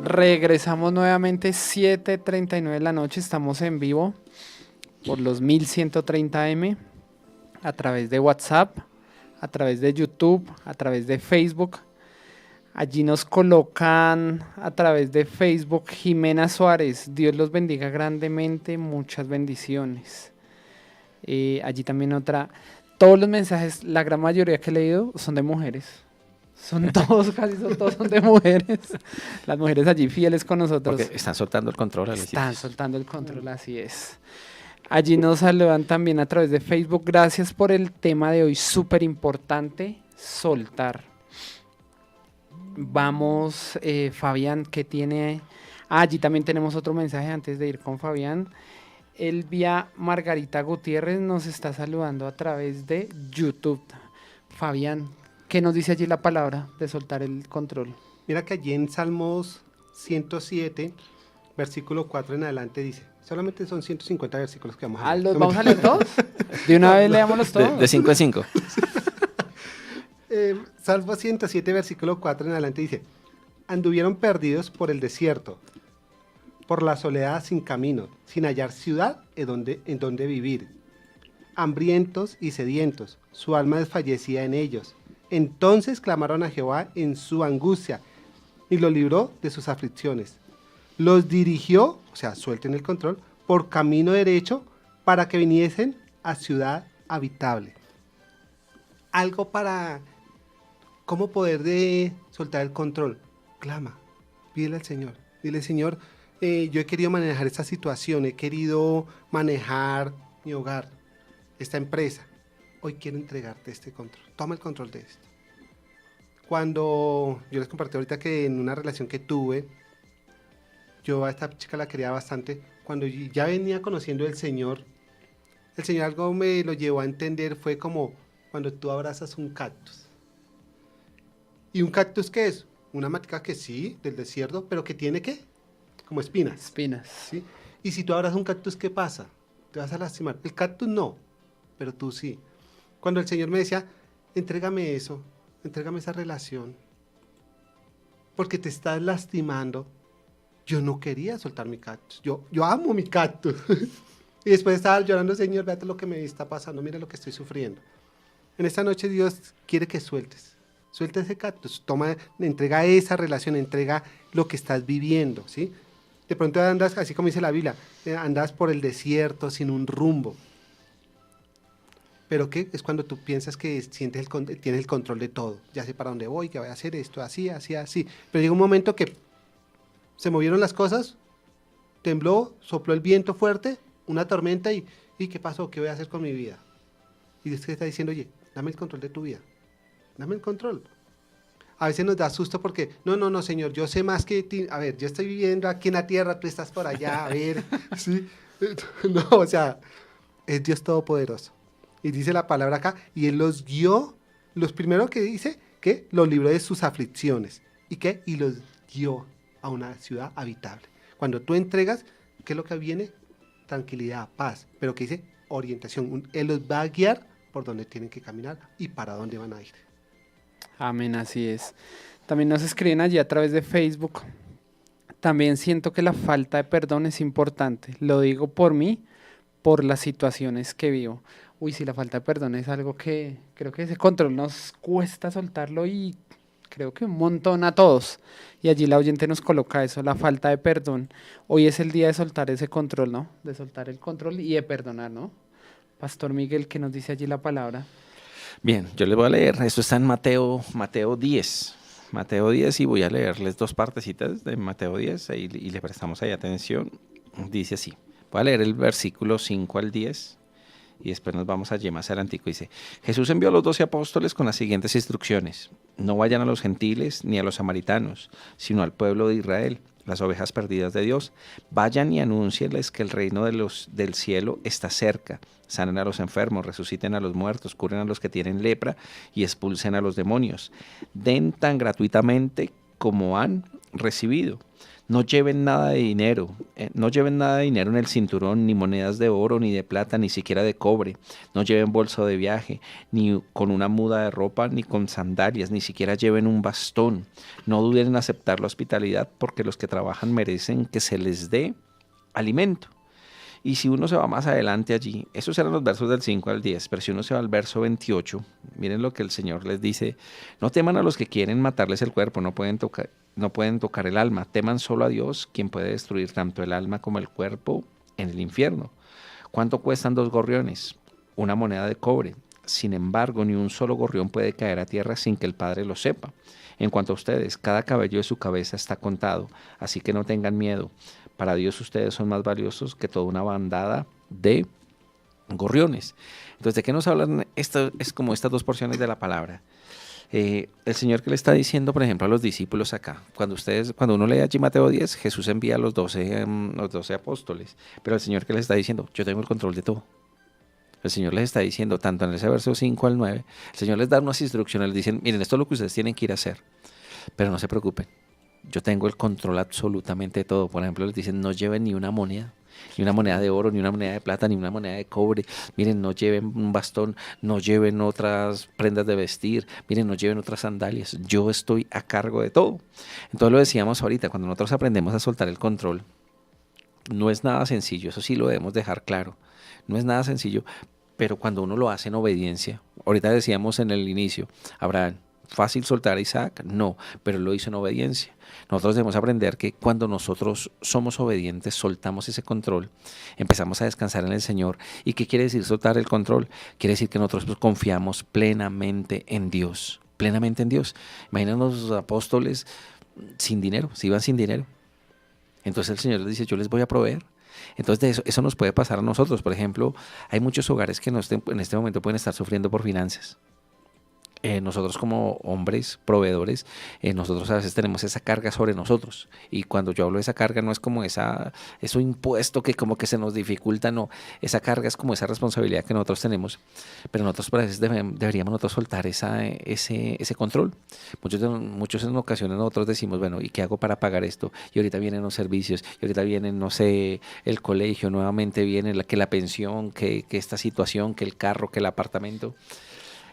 Speaker 2: Regresamos nuevamente 7:39 de la noche, estamos en vivo por los 1130M a través de WhatsApp, a través de YouTube, a través de Facebook. Allí nos colocan a través de Facebook Jimena Suárez, Dios los bendiga grandemente, muchas bendiciones. Allí también otra, todos los mensajes, la gran mayoría que he leído son de mujeres. Son todos, todos son de mujeres. Las mujeres allí fieles con nosotros.
Speaker 3: Porque están soltando el control.
Speaker 2: Están soltando el control, así es. Allí nos saludan también a través de Facebook. Gracias por el tema de hoy, súper importante, soltar. Vamos, Fabián, ¿qué tiene? Allí también tenemos otro mensaje antes de ir con Fabián. Elvia Margarita Gutiérrez nos está saludando a través de YouTube. Fabián, ¿qué nos dice allí la palabra de soltar el control?
Speaker 4: Mira que allí en Salmos 107, versículo 4 en adelante dice, solamente son 150 versículos que vamos a leer.
Speaker 2: ¿Los vamos a leer todos? ¿De una vez leámoslos todos?
Speaker 3: De 5 en 5.
Speaker 4: Salmo 107, versículo 4 en adelante dice, anduvieron perdidos por el desierto, por la soledad sin camino, sin hallar ciudad en donde vivir. Hambrientos y sedientos, su alma desfallecía en ellos. Entonces clamaron a Jehová en su angustia y los libró de sus aflicciones. Los dirigió, o sea, suelten el control, por camino derecho para que viniesen a ciudad habitable. Algo para cómo poder de soltar el control. Clama, pídele al Señor. Dile, Señor, yo he querido manejar esta situación, he querido manejar mi hogar, esta empresa. Hoy quiero entregarte este control. Toma el control de esto. Cuando yo les compartí ahorita que en una relación que tuve, yo a esta chica la quería bastante. Cuando ya venía conociendo el Señor algo me lo llevó a entender, fue como cuando tú abrazas un cactus. ¿Y un cactus qué es? Una matica que sí, del desierto, pero que tiene ¿qué? Como espinas.
Speaker 2: Espinas.
Speaker 4: ¿Sí? Y si tú abrazas un cactus, ¿qué pasa? Te vas a lastimar. El cactus no, pero tú sí. Cuando el Señor me decía, entrégame eso, entrégame esa relación, porque te estás lastimando, yo no quería soltar mi cactus. Yo amo mi cactus. Y después estaba llorando, Señor, véate lo que me está pasando, mira lo que estoy sufriendo. En esta noche Dios quiere que sueltes. Suelta ese cactus, entrega esa relación, entrega lo que estás viviendo, ¿sí? De pronto andas, así como dice la Biblia, andas por el desierto sin un rumbo. ¿Pero qué? Es cuando tú piensas que tienes el control de todo. Ya sé para dónde voy, que voy a hacer esto, así, así, así. Pero llega un momento que se movieron las cosas, tembló, sopló el viento fuerte, una tormenta y ¿qué pasó? ¿Qué voy a hacer con mi vida? Y Dios te está diciendo, oye, dame el control de tu vida. Dame el control. A veces nos da susto porque, no, Señor, yo sé más que ti. A ver, yo estoy viviendo aquí en la tierra, tú estás por allá, a ver. ¿Sí? No, o sea, es Dios Todopoderoso. Y dice la palabra acá, y Él los guió, los primeros que dice, que los libró de sus aflicciones. ¿Y qué? Y los guió a una ciudad habitable. Cuando tú entregas, ¿qué es lo que viene? Tranquilidad, paz. Pero que dice orientación. Él los va a guiar por donde tienen que caminar y para dónde van a ir.
Speaker 2: Amén, así es. También nos escriben allí a través de Facebook. También siento que la falta de perdón es importante. Lo digo por mí, por las situaciones que vivo. Uy, sí, la falta de perdón es algo que creo que ese control nos cuesta soltarlo y creo que un montón a todos. Y allí la oyente nos coloca eso, la falta de perdón. Hoy es el día de soltar ese control, ¿no? De soltar el control y de perdonar, ¿no? Pastor Miguel, ¿qué nos dice allí la palabra?
Speaker 3: Bien, yo les voy a leer, esto está en Mateo 10. Mateo 10 y voy a leerles dos partecitas de Mateo 10 y le prestamos ahí atención. Dice así, voy a leer el versículo 5 al 10 y después nos vamos allí más adelante. Dice, Jesús envió a los 12 apóstoles con las siguientes instrucciones. No vayan a los gentiles ni a los samaritanos, sino al pueblo de Israel, las ovejas perdidas de Dios. Vayan y anúncienles que el reino del cielo está cerca. Sanen a los enfermos, resuciten a los muertos, curen a los que tienen lepra y expulsen a los demonios. Den tan gratuitamente como han recibido. No lleven nada de dinero, en el cinturón, ni monedas de oro, ni de plata, ni siquiera de cobre. No lleven bolso de viaje, ni con una muda de ropa, ni con sandalias, ni siquiera lleven un bastón. No duden en aceptar la hospitalidad, porque los que trabajan merecen que se les dé alimento. Y si uno se va más adelante allí, esos eran los versos del 5 al 10, pero si uno se va al verso 28, miren lo que el Señor les dice: no teman a los que quieren matarles el cuerpo, no pueden tocar el alma, teman solo a Dios, quien puede destruir tanto el alma como el cuerpo en el infierno. ¿Cuánto cuestan 2 gorriones? Una moneda de cobre. Sin embargo, ni un solo gorrión puede caer a tierra sin que el Padre lo sepa. En cuanto a ustedes, cada cabello de su cabeza está contado, así que no tengan miedo. Para Dios ustedes son más valiosos que toda una bandada de gorriones. Entonces, ¿de qué nos hablan? Esto es como estas dos porciones de la palabra. El Señor que le está diciendo, por ejemplo, a los discípulos acá, cuando uno lee allí Mateo 10, Jesús envía a los 12 apóstoles, pero el Señor que les está diciendo, yo tengo el control de todo. El Señor les está diciendo, tanto en ese verso 5 al 9, el Señor les da unas instrucciones, les dicen, miren, esto es lo que ustedes tienen que ir a hacer, pero no se preocupen, yo tengo el control absolutamente de todo. Por ejemplo, les dicen, no lleven ni una moneda de oro, ni una moneda de plata, ni una moneda de cobre. Miren, no lleven un bastón, no lleven otras prendas de vestir, miren, no lleven otras sandalias. Yo estoy a cargo de todo. Entonces lo decíamos ahorita, cuando nosotros aprendemos a soltar el control, no es nada sencillo, eso sí lo debemos dejar claro. No es nada sencillo, pero cuando uno lo hace en obediencia, ahorita decíamos en el inicio, Abraham, ¿fácil soltar a Isaac? No, pero lo hizo en obediencia. Nosotros debemos aprender que cuando nosotros somos obedientes, soltamos ese control, empezamos a descansar en el Señor. ¿Y qué quiere decir soltar el control? Quiere decir que nosotros confiamos plenamente en Dios, plenamente en Dios. Imagínense los apóstoles sin dinero, se iban sin dinero. Entonces el Señor les dice, yo les voy a proveer. Entonces de eso nos puede pasar a nosotros. Por ejemplo, hay muchos hogares que en este momento pueden estar sufriendo por finanzas. Nosotros como hombres proveedores, nosotros a veces tenemos esa carga sobre nosotros, y cuando yo hablo de esa carga no es como eso impuesto que como que se nos dificulta, no, esa carga es como esa responsabilidad que nosotros tenemos, pero nosotros a veces deberíamos nosotros soltar ese control. Muchos en ocasiones nosotros decimos, bueno, ¿y qué hago para pagar esto? Y ahorita vienen los servicios, y ahorita vienen, no sé, el colegio, nuevamente viene que la pensión, que esta situación, que el carro, que el apartamento.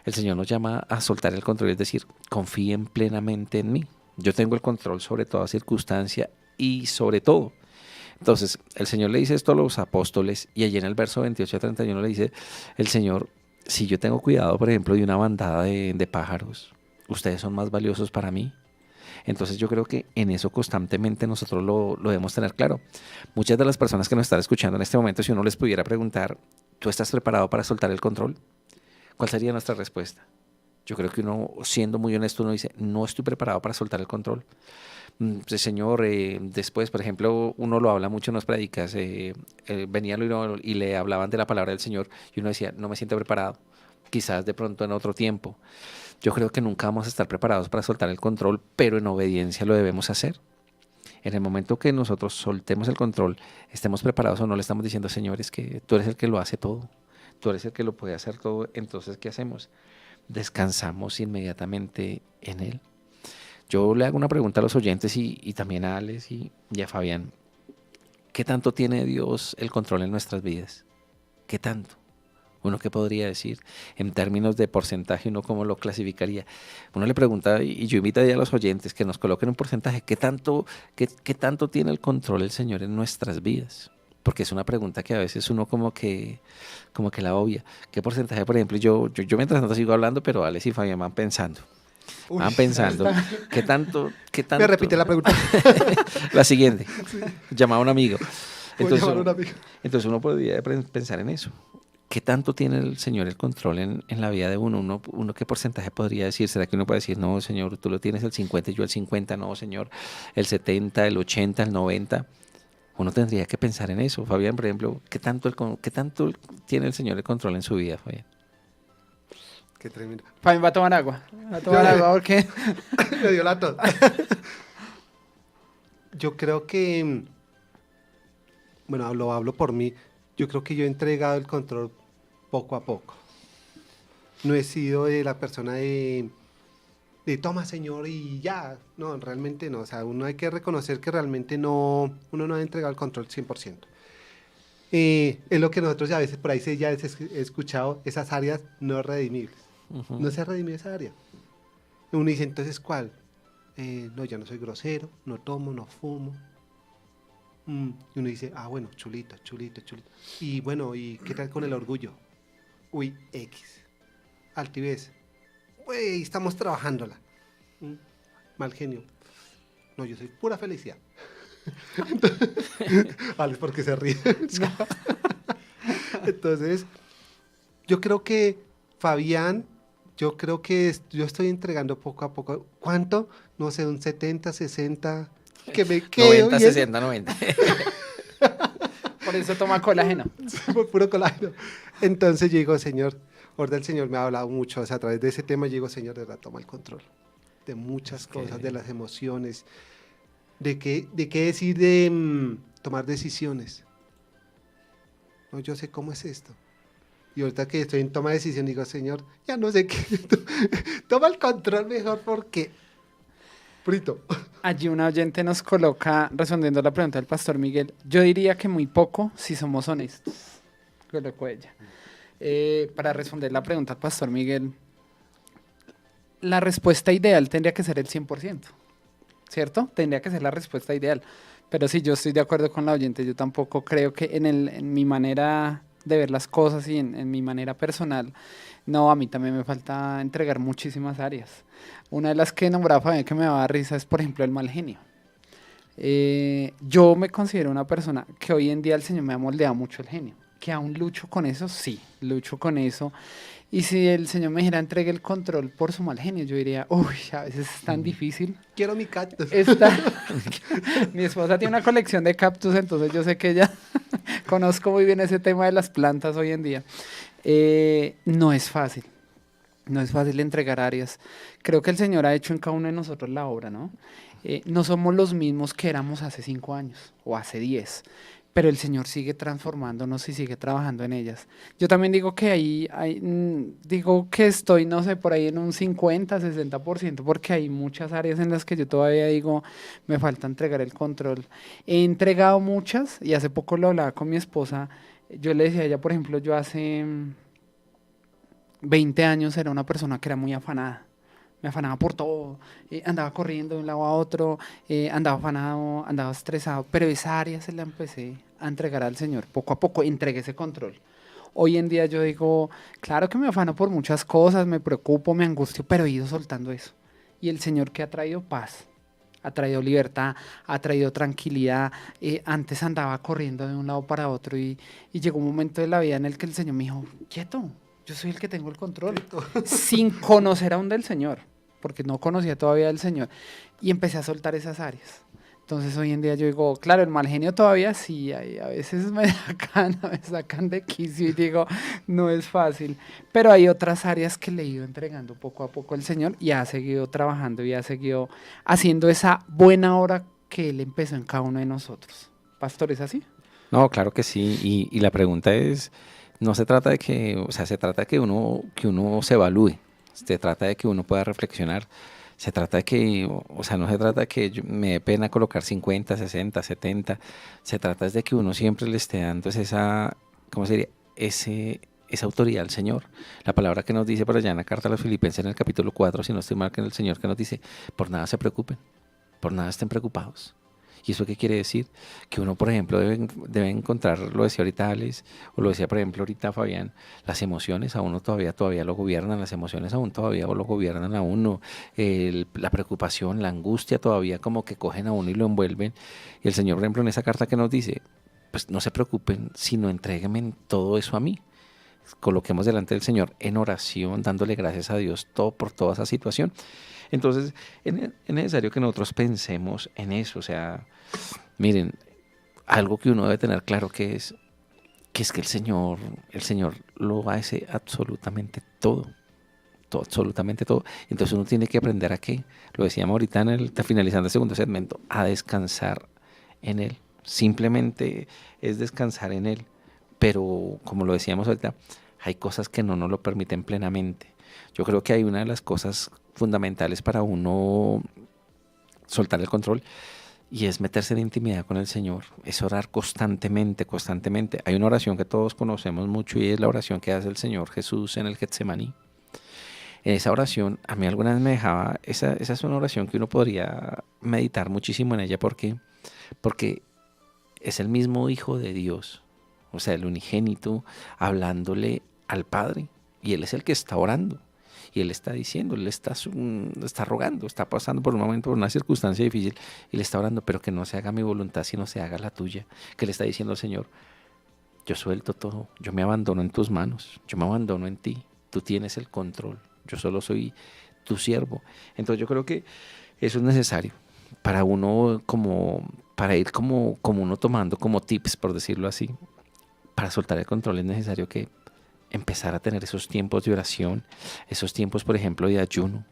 Speaker 3: El Señor nos llama a soltar el control, es decir, confíen plenamente en mí. Yo tengo el control sobre toda circunstancia y sobre todo. Entonces, el Señor le dice esto a los apóstoles, y allí en el verso 28 a 31 le dice el Señor, si yo tengo cuidado, por ejemplo, de una bandada de pájaros, ustedes son más valiosos para mí. Entonces yo creo que en eso constantemente nosotros lo debemos tener claro. Muchas de las personas que nos están escuchando en este momento, si uno les pudiera preguntar, ¿tú estás preparado para soltar el control? ¿Cuál sería nuestra respuesta? Yo creo que uno, siendo muy honesto, uno dice, no estoy preparado para soltar el control. Señor, después, por ejemplo, uno lo habla mucho en las prédicas, venía y le hablaban de la palabra del Señor, y uno decía, no me siento preparado, quizás de pronto en otro tiempo. Yo creo que nunca vamos a estar preparados para soltar el control, pero en obediencia lo debemos hacer. En el momento que nosotros soltemos el control, estemos preparados o no, le estamos diciendo, Señor, es que tú eres el que lo hace todo. Tú eres el que lo puede hacer todo. Entonces, ¿qué hacemos? Descansamos inmediatamente en Él. Yo le hago una pregunta a los oyentes y también a Alex y a Fabián. ¿Qué tanto tiene Dios el control en nuestras vidas? ¿Qué tanto? ¿Uno qué podría decir? En términos de porcentaje, ¿uno cómo lo clasificaría? Uno le pregunta, y yo invito a los oyentes que nos coloquen un porcentaje. ¿Qué tanto tiene el control el Señor en nuestras vidas? Porque es una pregunta que a veces uno como que la obvia. ¿Qué porcentaje? Por ejemplo, yo mientras tanto sigo hablando, pero Alex y Fabián van pensando. Van pensando. ¿Qué tanto?
Speaker 4: Me repite la pregunta.
Speaker 3: La siguiente.
Speaker 4: Sí.
Speaker 3: Llama a un amigo.
Speaker 4: Entonces,
Speaker 3: Entonces uno podría pensar en eso. ¿Qué tanto tiene el Señor el control en la vida de uno? ¿Uno qué porcentaje podría decir? ¿Será que uno puede decir, no, Señor, tú lo tienes el 50 y yo el 50? No, Señor, el 70, el 80, el 90. Uno tendría que pensar en eso. Fabián, por ejemplo, ¿qué tanto tiene el Señor el control en su vida, Fabián?
Speaker 4: Qué tremendo.
Speaker 2: Fabián va a tomar agua. Va a tomar agua porque...
Speaker 4: Me dio la tos. Yo creo que, bueno, hablo por mí. Yo creo que yo he entregado el control poco a poco. No he sido de la persona de toma, Señor, y ya. No, realmente no. O sea, uno hay que reconocer que realmente uno no ha entregado el control 100%. Es lo que nosotros ya a veces por ahí ya he escuchado, esas áreas no redimibles.
Speaker 3: Uh-huh.
Speaker 4: No se ha redimido esa área. Uno dice, entonces, ¿cuál? No, yo no soy grosero, no tomo, no fumo. Y uno dice, bueno, chulito. Y bueno, ¿y qué tal con el orgullo? Uy, X. Altivez. Güey, estamos trabajándola. Mal genio. No, yo soy pura felicidad. Alex, ¿por qué se ríe? Entonces, yo creo que, Fabián, yo estoy entregando poco a poco. ¿Cuánto? No sé, un 70, 60... que me quedo
Speaker 3: 90, 60, 90.
Speaker 2: Por eso toma colágeno.
Speaker 4: Por puro colágeno. Entonces yo digo, Señor, ahorita el Señor me ha hablado mucho, o sea, a través de ese tema yo digo, Señor, de verdad, toma el control de muchas cosas, de las emociones, de qué decir, de tomar decisiones. No, yo sé cómo es esto. Y ahorita que estoy en toma de decisión, digo, Señor, ya no sé qué, toma el control mejor porque... Frito.
Speaker 2: Allí una oyente nos coloca, respondiendo a la pregunta del pastor Miguel, yo diría que muy poco si somos honestos. Colocó ella. Para responder la pregunta al pastor Miguel, la respuesta ideal tendría que ser el 100%, ¿cierto? Tendría que ser la respuesta ideal. Pero sí, yo estoy de acuerdo con la oyente, yo tampoco creo que en mi manera de ver las cosas y en mi manera personal, no, a mí también me falta entregar muchísimas áreas. Una de las que nombraba Fabián que me daba risa es, por ejemplo, el mal genio. Yo me considero una persona que hoy en día el Señor me ha moldeado mucho el genio. Que aún lucho con eso, sí, lucho con eso. Y si el Señor me dijera entregue el control por su mal genio, yo diría, uy, a veces es tan difícil.
Speaker 4: Quiero mi cactus.
Speaker 2: Mi esposa tiene una colección de cactus, entonces yo sé que ella conozco muy bien ese tema de las plantas hoy en día. No es fácil. No es fácil entregar áreas. Creo que el Señor ha hecho en cada uno de nosotros la obra, ¿no? No somos los mismos que éramos hace 5 años o hace 10, pero el Señor sigue transformándonos y sigue trabajando en ellas. Yo también digo que digo que estoy, no sé, por ahí en un 50, 60%, porque hay muchas áreas en las que yo todavía digo, me falta entregar el control. He entregado muchas y hace poco lo hablaba con mi esposa. Yo le decía a ella, por ejemplo, yo hace 20 años era una persona que era muy afanada. Me afanaba por todo, andaba corriendo de un lado a otro, andaba afanado, andaba estresado, pero esa área se la empecé a entregar al Señor. Poco a poco entregué ese control. Hoy en día yo digo, claro que me afano por muchas cosas, me preocupo, me angustio, pero he ido soltando eso. Y el Señor que ha traído paz, ha traído libertad, ha traído tranquilidad. Antes andaba corriendo de un lado para otro y llegó un momento de la vida en el que el Señor me dijo, quieto, yo soy el que tengo el control, sin conocer aún del Señor, porque no conocía todavía del Señor, y empecé a soltar esas áreas. Entonces hoy en día yo digo, claro, el mal genio todavía sí, a veces me sacan de quicio y digo, no es fácil, pero hay otras áreas que le he ido entregando poco a poco al Señor y ha seguido trabajando y ha seguido haciendo esa buena obra que Él empezó en cada uno de nosotros. Pastor, ¿es así?
Speaker 3: No, claro que sí. Y la pregunta es, no se trata de que, o sea, se trata de que uno se evalúe, se trata de que uno pueda reflexionar, se trata de que, o sea, no se trata de que me dé pena colocar 50, 60, 70, se trata de que uno siempre le esté dando esa, ¿cómo sería? Esa autoridad al Señor. La palabra que nos dice por allá en la carta a los Filipenses en el capítulo 4, si no estoy mal, que en el Señor que nos dice, por nada se preocupen, por nada estén preocupados. ¿Y eso qué quiere decir? Que uno, por ejemplo, debe encontrar, lo decía ahorita Alex, o lo decía, por ejemplo, ahorita Fabián, las emociones a uno todavía lo gobiernan, las emociones aún todavía lo gobiernan a uno, la preocupación, la angustia todavía como que cogen a uno y lo envuelven. Y el Señor, por ejemplo, en esa carta que nos dice, pues no se preocupen, sino entréguenme todo eso a mí. Coloquemos delante del Señor en oración, dándole gracias a Dios por toda esa situación. Entonces, es necesario que nosotros pensemos en eso. O sea, miren, algo que uno debe tener claro que es que el Señor lo hace absolutamente todo, absolutamente todo. Entonces uno tiene que aprender a qué, lo decíamos ahorita finalizando el segundo segmento, a descansar en Él. Simplemente es descansar en Él. Pero como lo decíamos ahorita, hay cosas que no nos lo permiten plenamente. Yo creo que hay una de las cosas fundamentales para uno soltar el control y es meterse en intimidad con el Señor, es orar constantemente. Hay una oración que todos conocemos mucho y es la oración que hace el Señor Jesús en el Getsemaní. En esa oración, a mí alguna vez me dejaba, esa es una oración que uno podría meditar muchísimo en ella porque es el mismo Hijo de Dios, o sea, el unigénito, hablándole al Padre, y Él es el que está orando, y Él está diciendo, Él está rogando, está pasando por un momento, por una circunstancia difícil, y le está orando, pero que no se haga mi voluntad, sino se haga la tuya, que le está diciendo al Señor, yo suelto todo, yo me abandono en tus manos, yo me abandono en ti, tú tienes el control, yo solo soy tu siervo. Entonces yo creo que eso es necesario para uno para ir como uno tomando como tips, por decirlo así. Para soltar el control es necesario que empezar a tener esos tiempos de oración, esos tiempos, por ejemplo, de ayuno.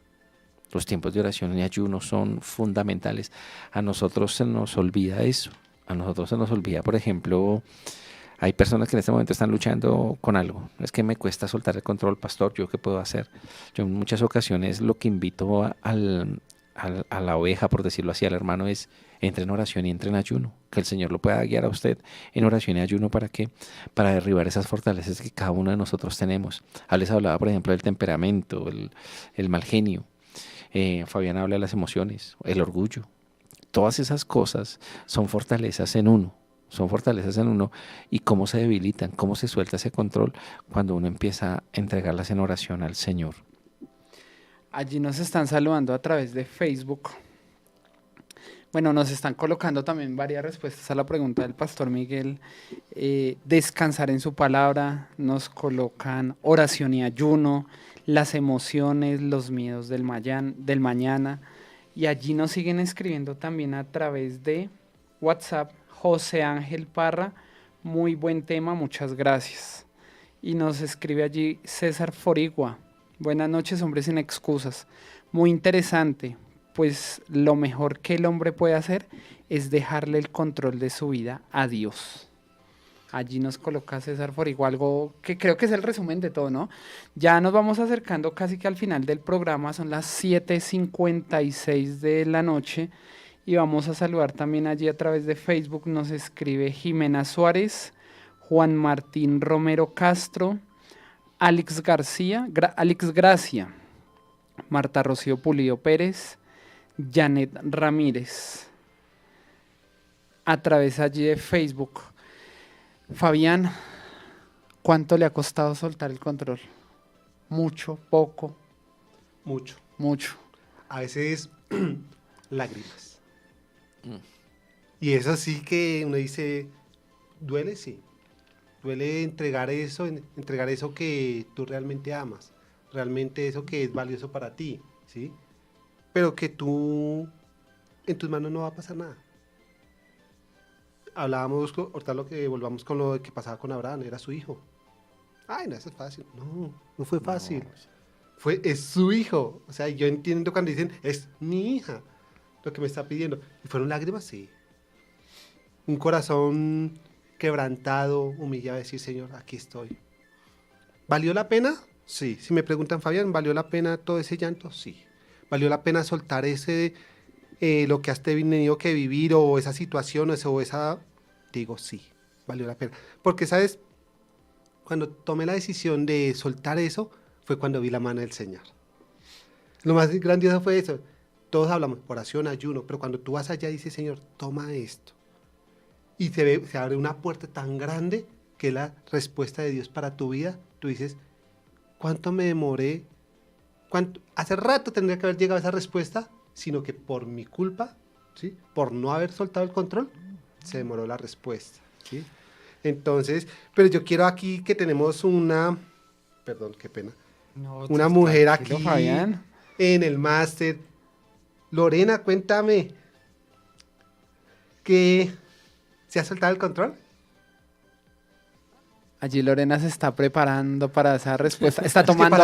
Speaker 3: Los tiempos de oración y ayuno son fundamentales. A nosotros se nos olvida eso. A nosotros se nos olvida, por ejemplo, Hay personas que en este momento están luchando con algo. Es que me cuesta soltar el control, pastor, ¿yo qué puedo hacer? Yo en muchas ocasiones lo que invito a la oveja, por decirlo así, al hermano es entre en oración y entre en ayuno. Que el Señor lo pueda guiar a usted en oración y ayuno. ¿Para qué? Para derribar esas fortalezas que cada uno de nosotros tenemos. Les hablaba, por ejemplo, del temperamento, el mal genio. Fabián habla de las emociones, el orgullo. Todas esas cosas son fortalezas en uno. Son fortalezas en uno y cómo se debilitan, cómo se suelta ese control cuando uno empieza a entregarlas en oración al Señor.
Speaker 2: Allí nos están saludando a través de Facebook. Bueno, nos están colocando también varias respuestas a la pregunta del pastor Miguel. Descansar en su palabra, nos colocan oración y ayuno, las emociones, los miedos del mañana. Y allí nos siguen escribiendo también a través de WhatsApp. José Ángel Parra, muy buen tema, muchas gracias. Y nos escribe allí César Forigua, buenas noches, hombres sin excusas. Muy interesante, pues lo mejor que el hombre puede hacer es dejarle el control de su vida a Dios. Allí nos coloca César Forigua, algo que creo que es el resumen de todo, ¿no? Ya nos vamos acercando casi que al final del programa, son las 7:56 de la noche. Y vamos a saludar también allí a través de Facebook, nos escribe Jimena Suárez, Juan Martín Romero Castro, Alex Gracia, Marta Rocío Pulido Pérez, Janet Ramírez, a través allí de Facebook. Fabián, ¿cuánto le ha costado soltar el control? ¿Mucho? ¿Poco?
Speaker 4: Mucho.
Speaker 2: Mucho.
Speaker 4: A veces lágrimas. Y eso sí que uno dice, duele, sí. Duele entregar eso que tú realmente amas, realmente eso que es valioso para ti, ¿sí? Pero que en tus manos no va a pasar nada. Hablábamos, ahorita volvamos con lo que pasaba con Abraham, era su hijo. Ay, no, eso es fácil. No fue fácil. Es su hijo. O sea, yo entiendo cuando dicen, es mi hija lo que me está pidiendo. ¿Y fueron lágrimas? Sí. Un corazón quebrantado, humillado, decir, Señor, aquí estoy. ¿Valió la pena? Sí. Si me preguntan, Fabián, ¿valió la pena todo ese llanto? Sí. ¿Valió la pena soltar lo que has tenido que vivir o esa situación o esa... Digo, sí, valió la pena. Porque, ¿sabes? Cuando tomé la decisión de soltar eso, fue cuando vi la mano del Señor. Lo más grandioso fue eso. Todos hablamos, oración, ayuno, pero cuando tú vas allá y dices, Señor, toma esto. Y se abre una puerta tan grande que es la respuesta de Dios para tu vida. Tú dices, ¿cuánto me demoré? Hace rato tendría que haber llegado a esa respuesta, sino que por mi culpa, ¿sí? Por no haber soltado el control, se demoró la respuesta, ¿sí? Entonces, pero yo quiero aquí que tenemos perdón, qué pena, una mujer aquí
Speaker 2: Fabián,
Speaker 4: en el máster. Lorena, cuéntame, ¿que se ha soltado el control?
Speaker 2: allí Lorena se está preparando para esa respuesta. Está tomando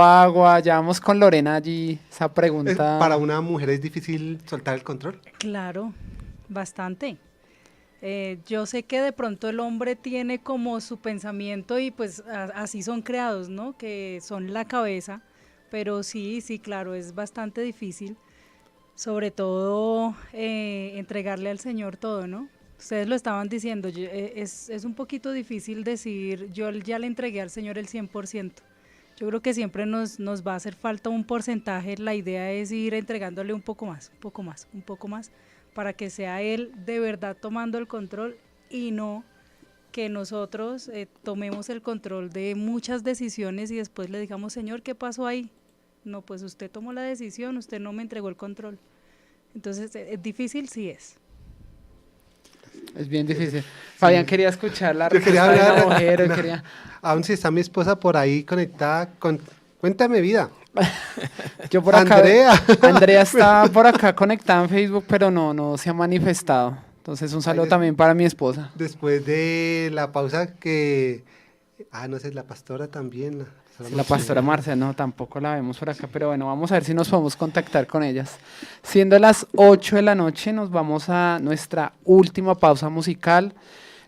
Speaker 2: agua, Ya vamos con Lorena allí, esa pregunta.
Speaker 4: ¿Para una mujer es difícil soltar el control?
Speaker 5: Claro, bastante. Yo sé que de pronto el hombre tiene como su pensamiento y pues así son creados, ¿no? Que son la cabeza, pero sí, claro, es bastante difícil, sobre todo entregarle al Señor todo, ¿no? Ustedes lo estaban diciendo, es un poquito difícil decir, yo ya le entregué al Señor el 100%. Yo creo que siempre nos va a hacer falta un porcentaje, la idea es ir entregándole un poco más, para que sea Él de verdad tomando el control y no que nosotros tomemos el control de muchas decisiones y después le digamos, Señor, ¿qué pasó ahí? No, pues usted tomó la decisión, usted no me entregó el control. Entonces, ¿es difícil? Sí es.
Speaker 2: Es bien difícil. Fabián quería escuchar la
Speaker 4: Yo quería
Speaker 2: respuesta de
Speaker 4: hablar,
Speaker 2: la mujer.
Speaker 4: Aún si está mi esposa por ahí conectada con... Cuéntame, vida.
Speaker 2: Yo por acá,
Speaker 4: Andrea.
Speaker 2: Andrea está por acá conectada en Facebook, pero no se ha manifestado. Entonces un saludo también para mi esposa.
Speaker 4: Después de la pausa que... no sé, la pastora también.
Speaker 2: La pastora Marcia, no, tampoco la vemos por acá, pero bueno, vamos a ver si nos podemos contactar con ellas. Siendo las 8 de la noche, nos vamos a nuestra última pausa musical.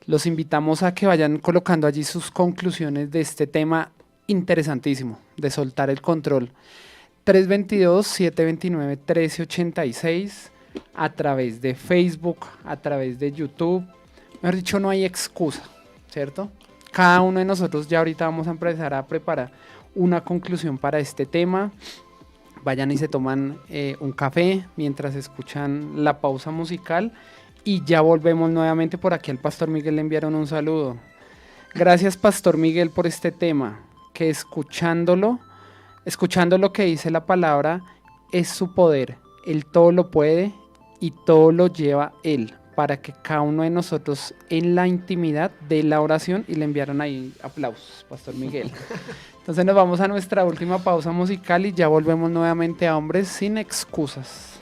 Speaker 2: Los invitamos a que vayan colocando allí sus conclusiones de este tema interesantísimo, de soltar el control. 322-729-1386, a través de Facebook, a través de YouTube. Mejor dicho, no hay excusa, ¿cierto? Cada uno de nosotros ya ahorita vamos a empezar a preparar una conclusión para este tema. Vayan y se toman un café mientras escuchan la pausa musical y ya volvemos nuevamente. Por aquí al Pastor Miguel le enviaron un saludo. Gracias, Pastor Miguel, por este tema, que escuchando lo que dice la palabra es su poder. Él todo lo puede y todo lo lleva Él, para que cada uno de nosotros en la intimidad de la oración, y le enviaron ahí aplausos, Pastor Miguel. Entonces nos vamos a nuestra última pausa musical y ya volvemos nuevamente a Hombres Sin Excusas.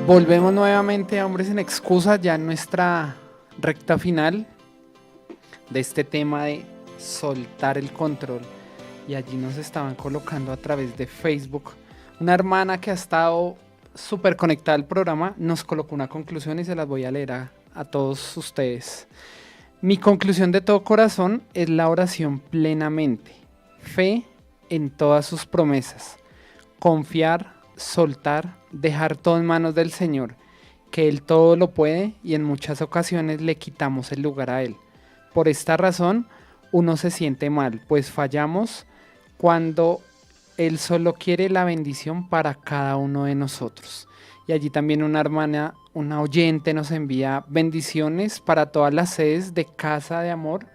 Speaker 2: Volvemos nuevamente a Hombres sin Excusas, ya en nuestra recta final de este tema de soltar el control. Y allí nos estaban colocando a través de Facebook. Una hermana que ha estado súper conectada al programa nos colocó una conclusión y se las voy a leer a todos ustedes. Mi conclusión de todo corazón es la oración plenamente. Fe en todas sus promesas. Confiar, soltar, dejar todo en manos del Señor, que Él todo lo puede y en muchas ocasiones le quitamos el lugar a Él. Por esta razón, uno se siente mal, pues fallamos cuando Él solo quiere la bendición para cada uno de nosotros. Y allí también una hermana, una oyente nos envía bendiciones para todas las sedes de Casa de Amor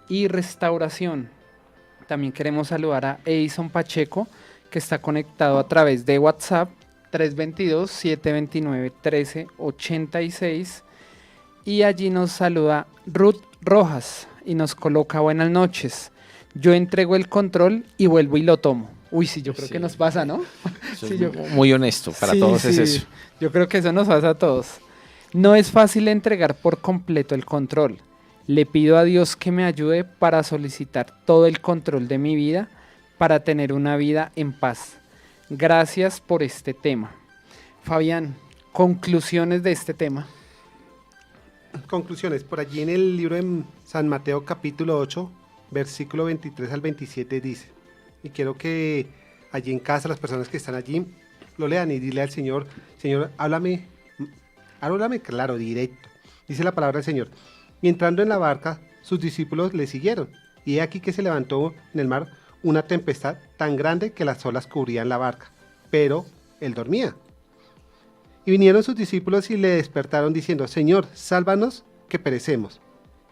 Speaker 2: y Restauración. También queremos saludar a Edison Pacheco, que está conectado a través de WhatsApp 322-729-1386. Y allí nos saluda Ruth Rojas y nos coloca buenas noches. Yo entrego el control y vuelvo y lo tomo. Uy, sí, yo creo que nos pasa, ¿no?
Speaker 3: Eso
Speaker 2: Sí,
Speaker 3: es
Speaker 2: yo-
Speaker 3: muy honesto, para todos es eso.
Speaker 2: Yo creo que eso nos pasa a todos. No es fácil entregar por completo el control. Le pido a Dios que me ayude para solicitar todo el control de mi vida para tener una vida en paz. Gracias por este tema. Fabián, conclusiones de este tema.
Speaker 4: Conclusiones. Por allí en el libro de San Mateo capítulo 8, versículo 23 al 27 dice, y quiero que allí en casa las personas que están allí lo lean y dile al Señor, Señor, háblame claro, directo. Dice la palabra del Señor. Y entrando en la barca, sus discípulos le siguieron. Y he aquí que se levantó en el mar una tempestad tan grande que las olas cubrían la barca. Pero él dormía. Y vinieron sus discípulos y le despertaron diciendo, Señor, sálvanos que perecemos.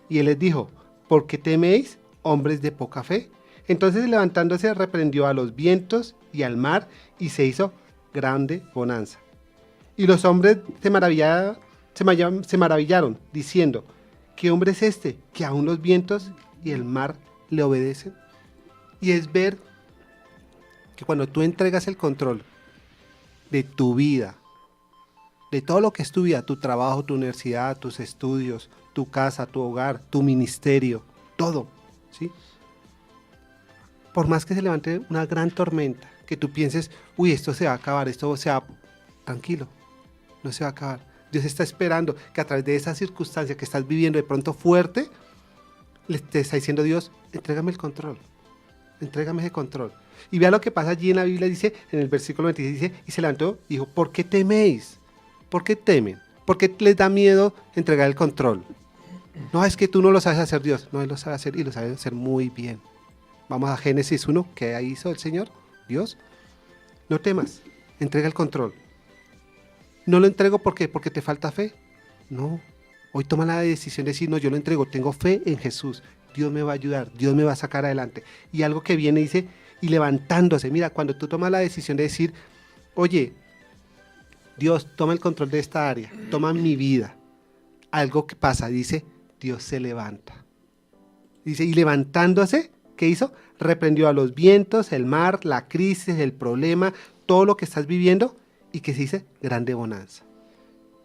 Speaker 4: Y él les dijo, ¿por qué teméis, hombres de poca fe? Entonces levantándose reprendió a los vientos y al mar y se hizo grande bonanza. Y los hombres se maravillaron diciendo, ¿qué hombre es este que aún los vientos y el mar le obedecen? Y es ver que cuando tú entregas el control de tu vida, de todo lo que es tu vida, tu trabajo, tu universidad, tus estudios, tu casa, tu hogar, tu ministerio, todo, ¿sí? Por más que se levante una gran tormenta, que tú pienses, uy, esto se va a acabar, esto se va... Tranquilo, no se va a acabar. Dios está esperando que a través de esa circunstancia que estás viviendo de pronto fuerte, te está diciendo Dios, entrégame el control, entrégame ese control. Y vea lo que pasa allí en la Biblia, dice, en el versículo 26, dice, y se levantó y dijo, ¿por qué teméis? ¿Por qué temen? ¿Por qué les da miedo entregar el control? No, es que tú no lo sabes hacer, Dios. No, Él lo sabe hacer y lo sabe hacer muy bien. Vamos a Génesis 1, ¿qué hizo el Señor? Dios. No temas, entrega el control. No lo entrego ¿por qué? Porque te falta fe. No, hoy toma la decisión de decir, no, yo lo entrego, tengo fe en Jesús. Dios me va a ayudar, Dios me va a sacar adelante. Y algo que viene dice, y levantándose, mira, cuando tú tomas la decisión de decir, oye, Dios, toma el control de esta área, toma mi vida. Algo que pasa, dice, Dios se levanta. Dice, y levantándose, ¿qué hizo? Reprendió a los vientos, el mar, la crisis, el problema, todo lo que estás viviendo, y que se dice, grande bonanza.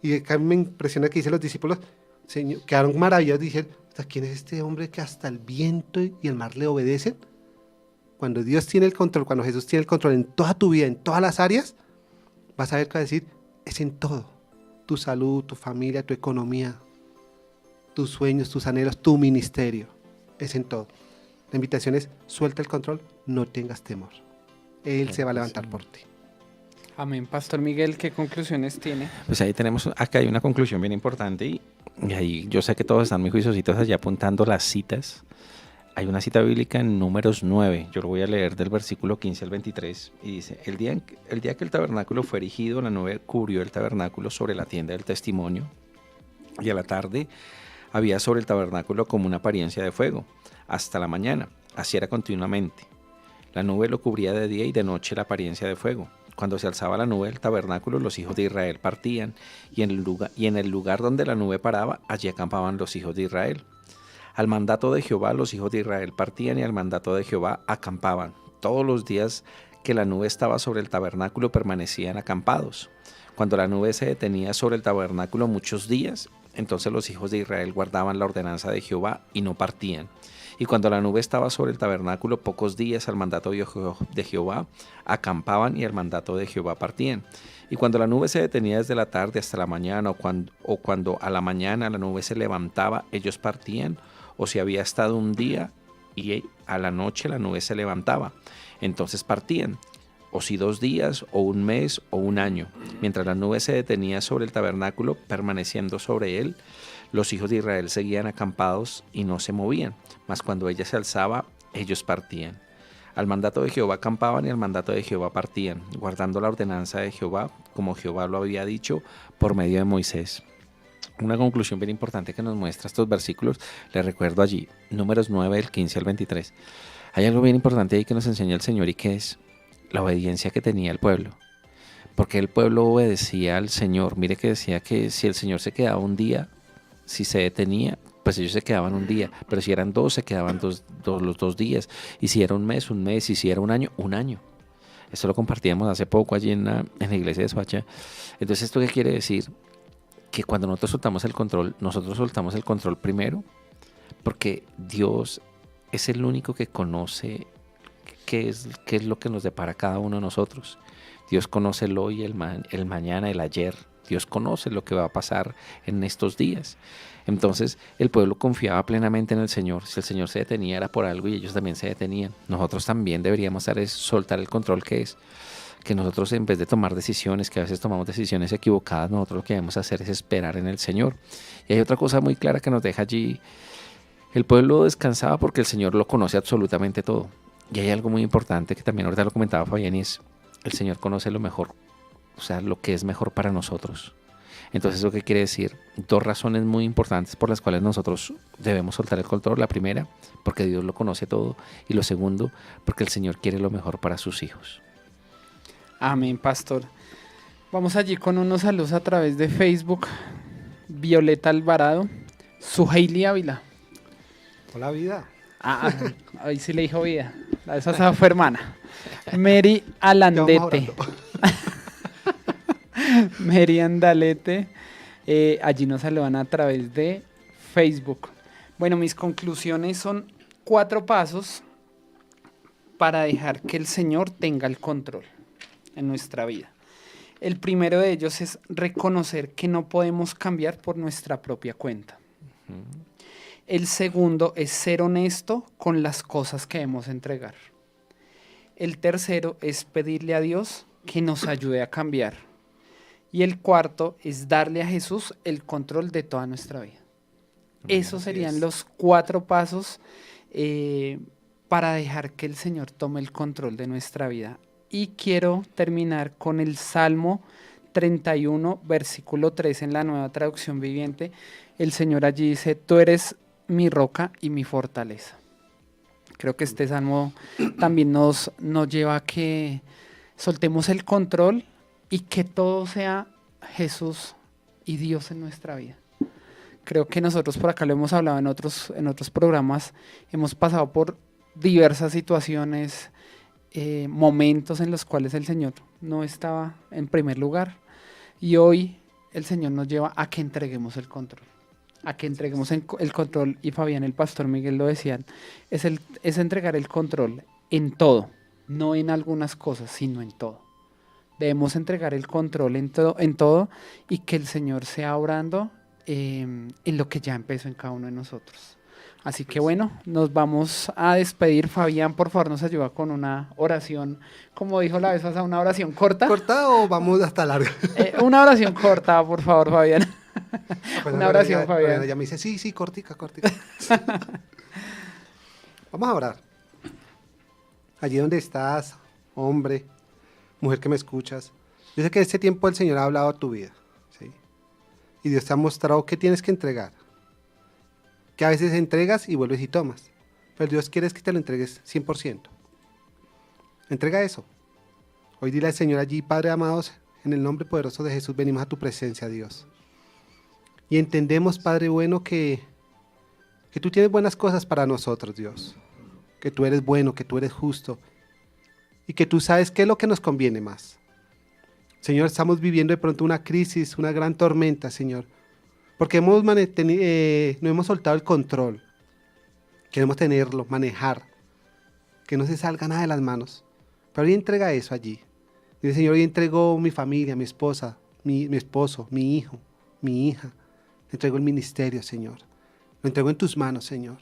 Speaker 4: Y acá me impresiona que dice los discípulos, Señor, quedaron maravillados, dicen, ¿quién es este hombre que hasta el viento y el mar le obedecen? Cuando Dios tiene el control, cuando Jesús tiene el control en toda tu vida, en todas las áreas, vas a ver que va a decir, es en todo. Tu salud, tu familia, tu economía, tus sueños, tus anhelos, tu ministerio. Es en todo. La invitación es, suelta el control, no tengas temor. Él se va a levantar por ti.
Speaker 2: Amén. Pastor Miguel, ¿qué conclusiones tiene?
Speaker 3: Pues ahí tenemos, acá hay una conclusión bien importante y ahí yo sé que todos están muy juiciositos allá apuntando las citas. Hay una cita bíblica en Números 9, yo lo voy a leer del versículo 15 al 23 y dice, el día que el tabernáculo fue erigido, la nube cubrió el tabernáculo sobre la tienda del testimonio y a la tarde había sobre el tabernáculo como una apariencia de fuego, hasta la mañana, así era continuamente. La nube lo cubría de día y de noche la apariencia de fuego. Cuando se alzaba la nube del tabernáculo, los hijos de Israel partían, y en el lugar donde la nube paraba, allí acampaban los hijos de Israel. Al mandato de Jehová, los hijos de Israel partían, y al mandato de Jehová acampaban. Todos los días que la nube estaba sobre el tabernáculo permanecían acampados. Cuando la nube se detenía sobre el tabernáculo muchos días, entonces los hijos de Israel guardaban la ordenanza de Jehová y no partían. Y cuando la nube estaba sobre el tabernáculo pocos días, al mandato de Jehová acampaban y al mandato de Jehová partían. Y cuando la nube se detenía desde la tarde hasta la mañana, o cuando a la mañana la nube se levantaba, ellos partían, o si había estado un día y a la noche la nube se levantaba, entonces partían, o si 2 días, o un mes, o un año. Mientras la nube se detenía sobre el tabernáculo, permaneciendo sobre él, los hijos de Israel seguían acampados y no se movían, mas cuando ella se alzaba, ellos partían. Al mandato de Jehová acampaban y al mandato de Jehová partían, guardando la ordenanza de Jehová, como Jehová lo había dicho por medio de Moisés. Una conclusión bien importante que nos muestra estos versículos, les recuerdo allí, Números 9, del 15 al 23. Hay algo bien importante ahí que nos enseña el Señor y que es la obediencia que tenía el pueblo. Porque el pueblo obedecía al Señor. Mire que decía que si el Señor se quedaba un día, si se detenía, pues ellos se quedaban un día, pero si eran 2, se quedaban los 2 días, y si era un mes, y si era un año, un año. Esto lo compartíamos hace poco allí en la iglesia de Soacha. Entonces, ¿esto qué quiere decir? Que cuando nosotros soltamos el control, nosotros soltamos el control primero, porque Dios es el único que conoce qué es lo que nos depara cada uno de nosotros. Dios conoce el hoy, el mañana, el ayer. Dios conoce lo que va a pasar en estos días. Entonces el pueblo confiaba plenamente en el Señor. Si el Señor se detenía era por algo y ellos también se detenían. Nosotros también deberíamos soltar el control, que es que nosotros, en vez de tomar decisiones, que a veces tomamos decisiones equivocadas, nosotros lo que debemos hacer es esperar en el Señor. Y hay otra cosa muy clara que nos deja allí. El pueblo descansaba porque el Señor lo conoce absolutamente todo. Y hay algo muy importante que también ahorita lo comentaba Fabián, y es: el Señor conoce lo mejor, o sea, lo que es mejor para nosotros. Entonces, ¿eso qué quiere decir? 2 razones muy importantes por las cuales nosotros debemos soltar el control. La primera, porque Dios lo conoce todo. Y lo segundo, porque el Señor quiere lo mejor para sus hijos.
Speaker 2: Amén, pastor. Vamos allí con unos saludos a través de Facebook. Violeta Alvarado, Suheili Ávila.
Speaker 4: Hola, vida.
Speaker 2: Ahí sí le dijo vida. Esa fue hermana. Mary Alandete. Mary Andalete. Allí nos saludan a través de Facebook. Bueno, mis conclusiones son 4 pasos para dejar que el Señor tenga el control en nuestra vida. El primero de ellos es reconocer que no podemos cambiar por nuestra propia cuenta. El segundo es ser honesto con las cosas que debemos entregar. El tercero es pedirle a Dios que nos ayude a cambiar. Y el cuarto es darle a Jesús el control de toda nuestra vida. Esos serían los 4 pasos para dejar que el Señor tome el control de nuestra vida. Y quiero terminar con el Salmo 31, versículo 3 en la Nueva Traducción Viviente. El Señor allí dice: tú eres mi roca y mi fortaleza. Creo que este salmo también nos lleva a que soltemos el control y que todo sea Jesús y Dios en nuestra vida. Creo que nosotros por acá lo hemos hablado en otros programas, hemos pasado por diversas situaciones, momentos en los cuales el Señor no estaba en primer lugar, y hoy el Señor nos lleva a que entreguemos el control. A que entreguemos el control, y Fabián, el pastor Miguel lo decían, es entregar el control en todo, no en algunas cosas, sino en todo. Debemos entregar el control en todo y que el Señor sea obrando en lo que ya empezó en cada uno de nosotros. Así que bueno, nos vamos a despedir. Fabián, por favor, nos ayuda con una oración, como dijo la vez pasada, una oración corta.
Speaker 4: ¿Corta o vamos hasta larga?
Speaker 2: Una oración corta, por favor, Fabián.
Speaker 4: Pues
Speaker 2: Una oración, Fabián.
Speaker 4: Ya me dice, sí, cortica. Vamos a orar. Allí donde estás, hombre, mujer que me escuchas, yo sé que en este tiempo el Señor ha hablado a tu vida, ¿sí? Y Dios te ha mostrado qué tienes que entregar. Que a veces entregas y vuelves y tomas. Pero Dios quiere que te lo entregues 100%. Entrega eso. Hoy dile al Señor allí: Padre amados, en el nombre poderoso de Jesús venimos a tu presencia, Dios. Y entendemos, Padre bueno, que tú tienes buenas cosas para nosotros, Dios. Que tú eres bueno, que tú eres justo. Y que tú sabes qué es lo que nos conviene más. Señor, estamos viviendo de pronto una crisis, una gran tormenta, Señor, porque no hemos soltado el control. Queremos tenerlo, manejar, que no se salga nada de las manos. Pero hoy entrega eso allí. Dice, Señor, hoy entrego mi familia, mi esposa, mi esposo, mi hijo, mi hija. Le entrego el ministerio, Señor. Lo entrego en tus manos, Señor.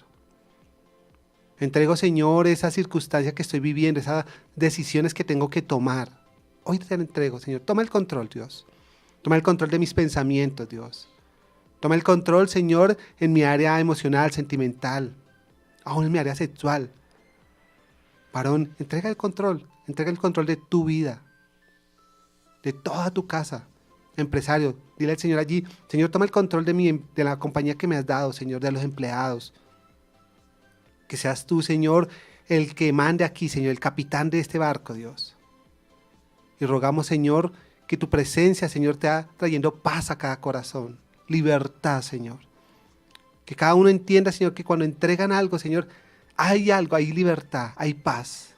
Speaker 4: Entrego, Señor, esa circunstancia que estoy viviendo, esas decisiones que tengo que tomar. Hoy te la entrego, Señor. Toma el control, Dios. Toma el control de mis pensamientos, Dios. Toma el control, Señor, en mi área emocional, sentimental, aún en mi área sexual. Varón, entrega el control de tu vida, de toda tu casa. Empresario, dile al Señor allí, Señor, toma el control de la compañía que me has dado, Señor, de los empleados. Que seas tú, Señor, el que mande aquí, Señor, el capitán de este barco, Dios. Y rogamos, Señor, que tu presencia, Señor, te ha trayendo paz a cada corazón, libertad, Señor. Que cada uno entienda, Señor, que cuando entregan algo, Señor, hay algo, hay libertad, hay paz.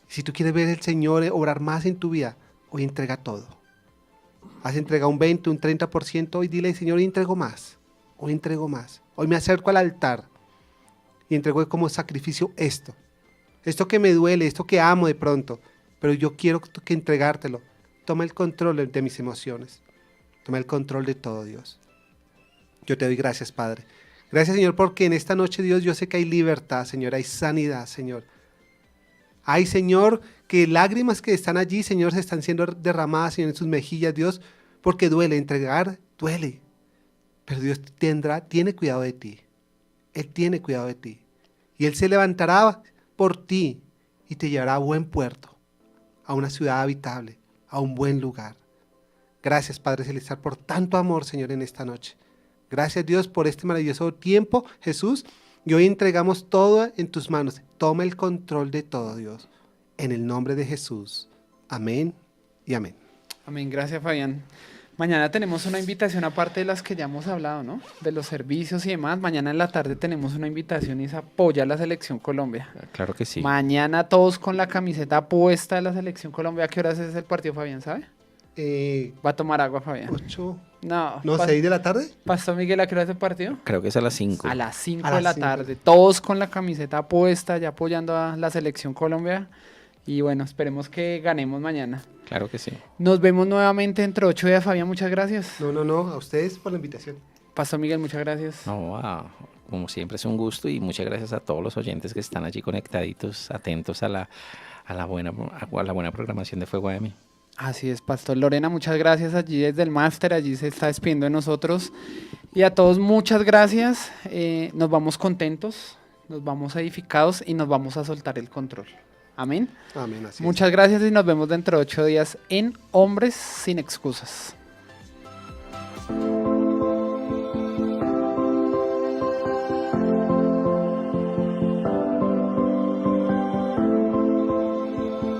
Speaker 4: Si tú quieres ver al Señor obrar más en tu vida, hoy entrega todo. Has entregado un 20, un 30%, hoy dile, Señor, hoy entrego más. Hoy entrego más. Hoy me acerco al altar y entrego como sacrificio esto. Esto que me duele, esto que amo de pronto, pero yo quiero que entregártelo. Toma el control de mis emociones. Toma el control de todo, Dios. Yo te doy gracias, Padre. Gracias, Señor, porque en esta noche, Dios, yo sé que hay libertad, Señor, hay sanidad, Señor. Hay, Señor, que lágrimas que están allí, Señor, se están siendo derramadas, Señor, en sus mejillas, Dios, porque duele, entregar duele. Pero Dios tiene cuidado de ti. Él tiene cuidado de ti. Y Él se levantará por ti y te llevará a buen puerto, a una ciudad habitable, a un buen lugar. Gracias, Padre Celestial, por tanto amor, Señor, en esta noche. Gracias, Dios, por este maravilloso tiempo, Jesús. Y hoy entregamos todo en tus manos. Toma el control de todo, Dios. En el nombre de Jesús. Amén y amén.
Speaker 2: Amén, gracias, Fabián. Mañana tenemos una invitación aparte de las que ya hemos hablado, ¿no? De los servicios y demás. Mañana en la tarde tenemos una invitación y es apoya a la Selección Colombia.
Speaker 3: Claro que sí.
Speaker 2: Mañana todos con la camiseta puesta de la Selección Colombia. ¿A qué horas es el partido, Fabián, sabe? Va a tomar agua, Fabián.
Speaker 4: 8,
Speaker 2: No,
Speaker 4: 6 de la tarde.
Speaker 2: Pastor Miguel, ¿a qué hora es el partido?
Speaker 3: Creo que es a las 5.
Speaker 2: A las 5
Speaker 4: A
Speaker 2: de
Speaker 4: las
Speaker 2: la
Speaker 4: 5.
Speaker 2: tarde. Todos con la camiseta puesta, ya apoyando a la Selección Colombia. Y bueno, esperemos que ganemos mañana.
Speaker 3: Claro que sí.
Speaker 2: Nos vemos nuevamente dentro de 8 días, Fabián. Muchas gracias.
Speaker 4: No, a ustedes por la invitación.
Speaker 2: Pastor Miguel, muchas gracias.
Speaker 3: No, como siempre es un gusto y muchas gracias a todos los oyentes que están allí conectaditos, atentos a la buena programación de Fuego AM.
Speaker 2: Así es, Pastor Lorena, muchas gracias allí desde el máster, allí se está despidiendo de nosotros. Y a todos muchas gracias, nos vamos contentos, nos vamos edificados y nos vamos a soltar el control. Amén.
Speaker 4: Amén, así es.
Speaker 2: Muchas gracias y nos vemos dentro de 8 días en Hombres Sin Excusas.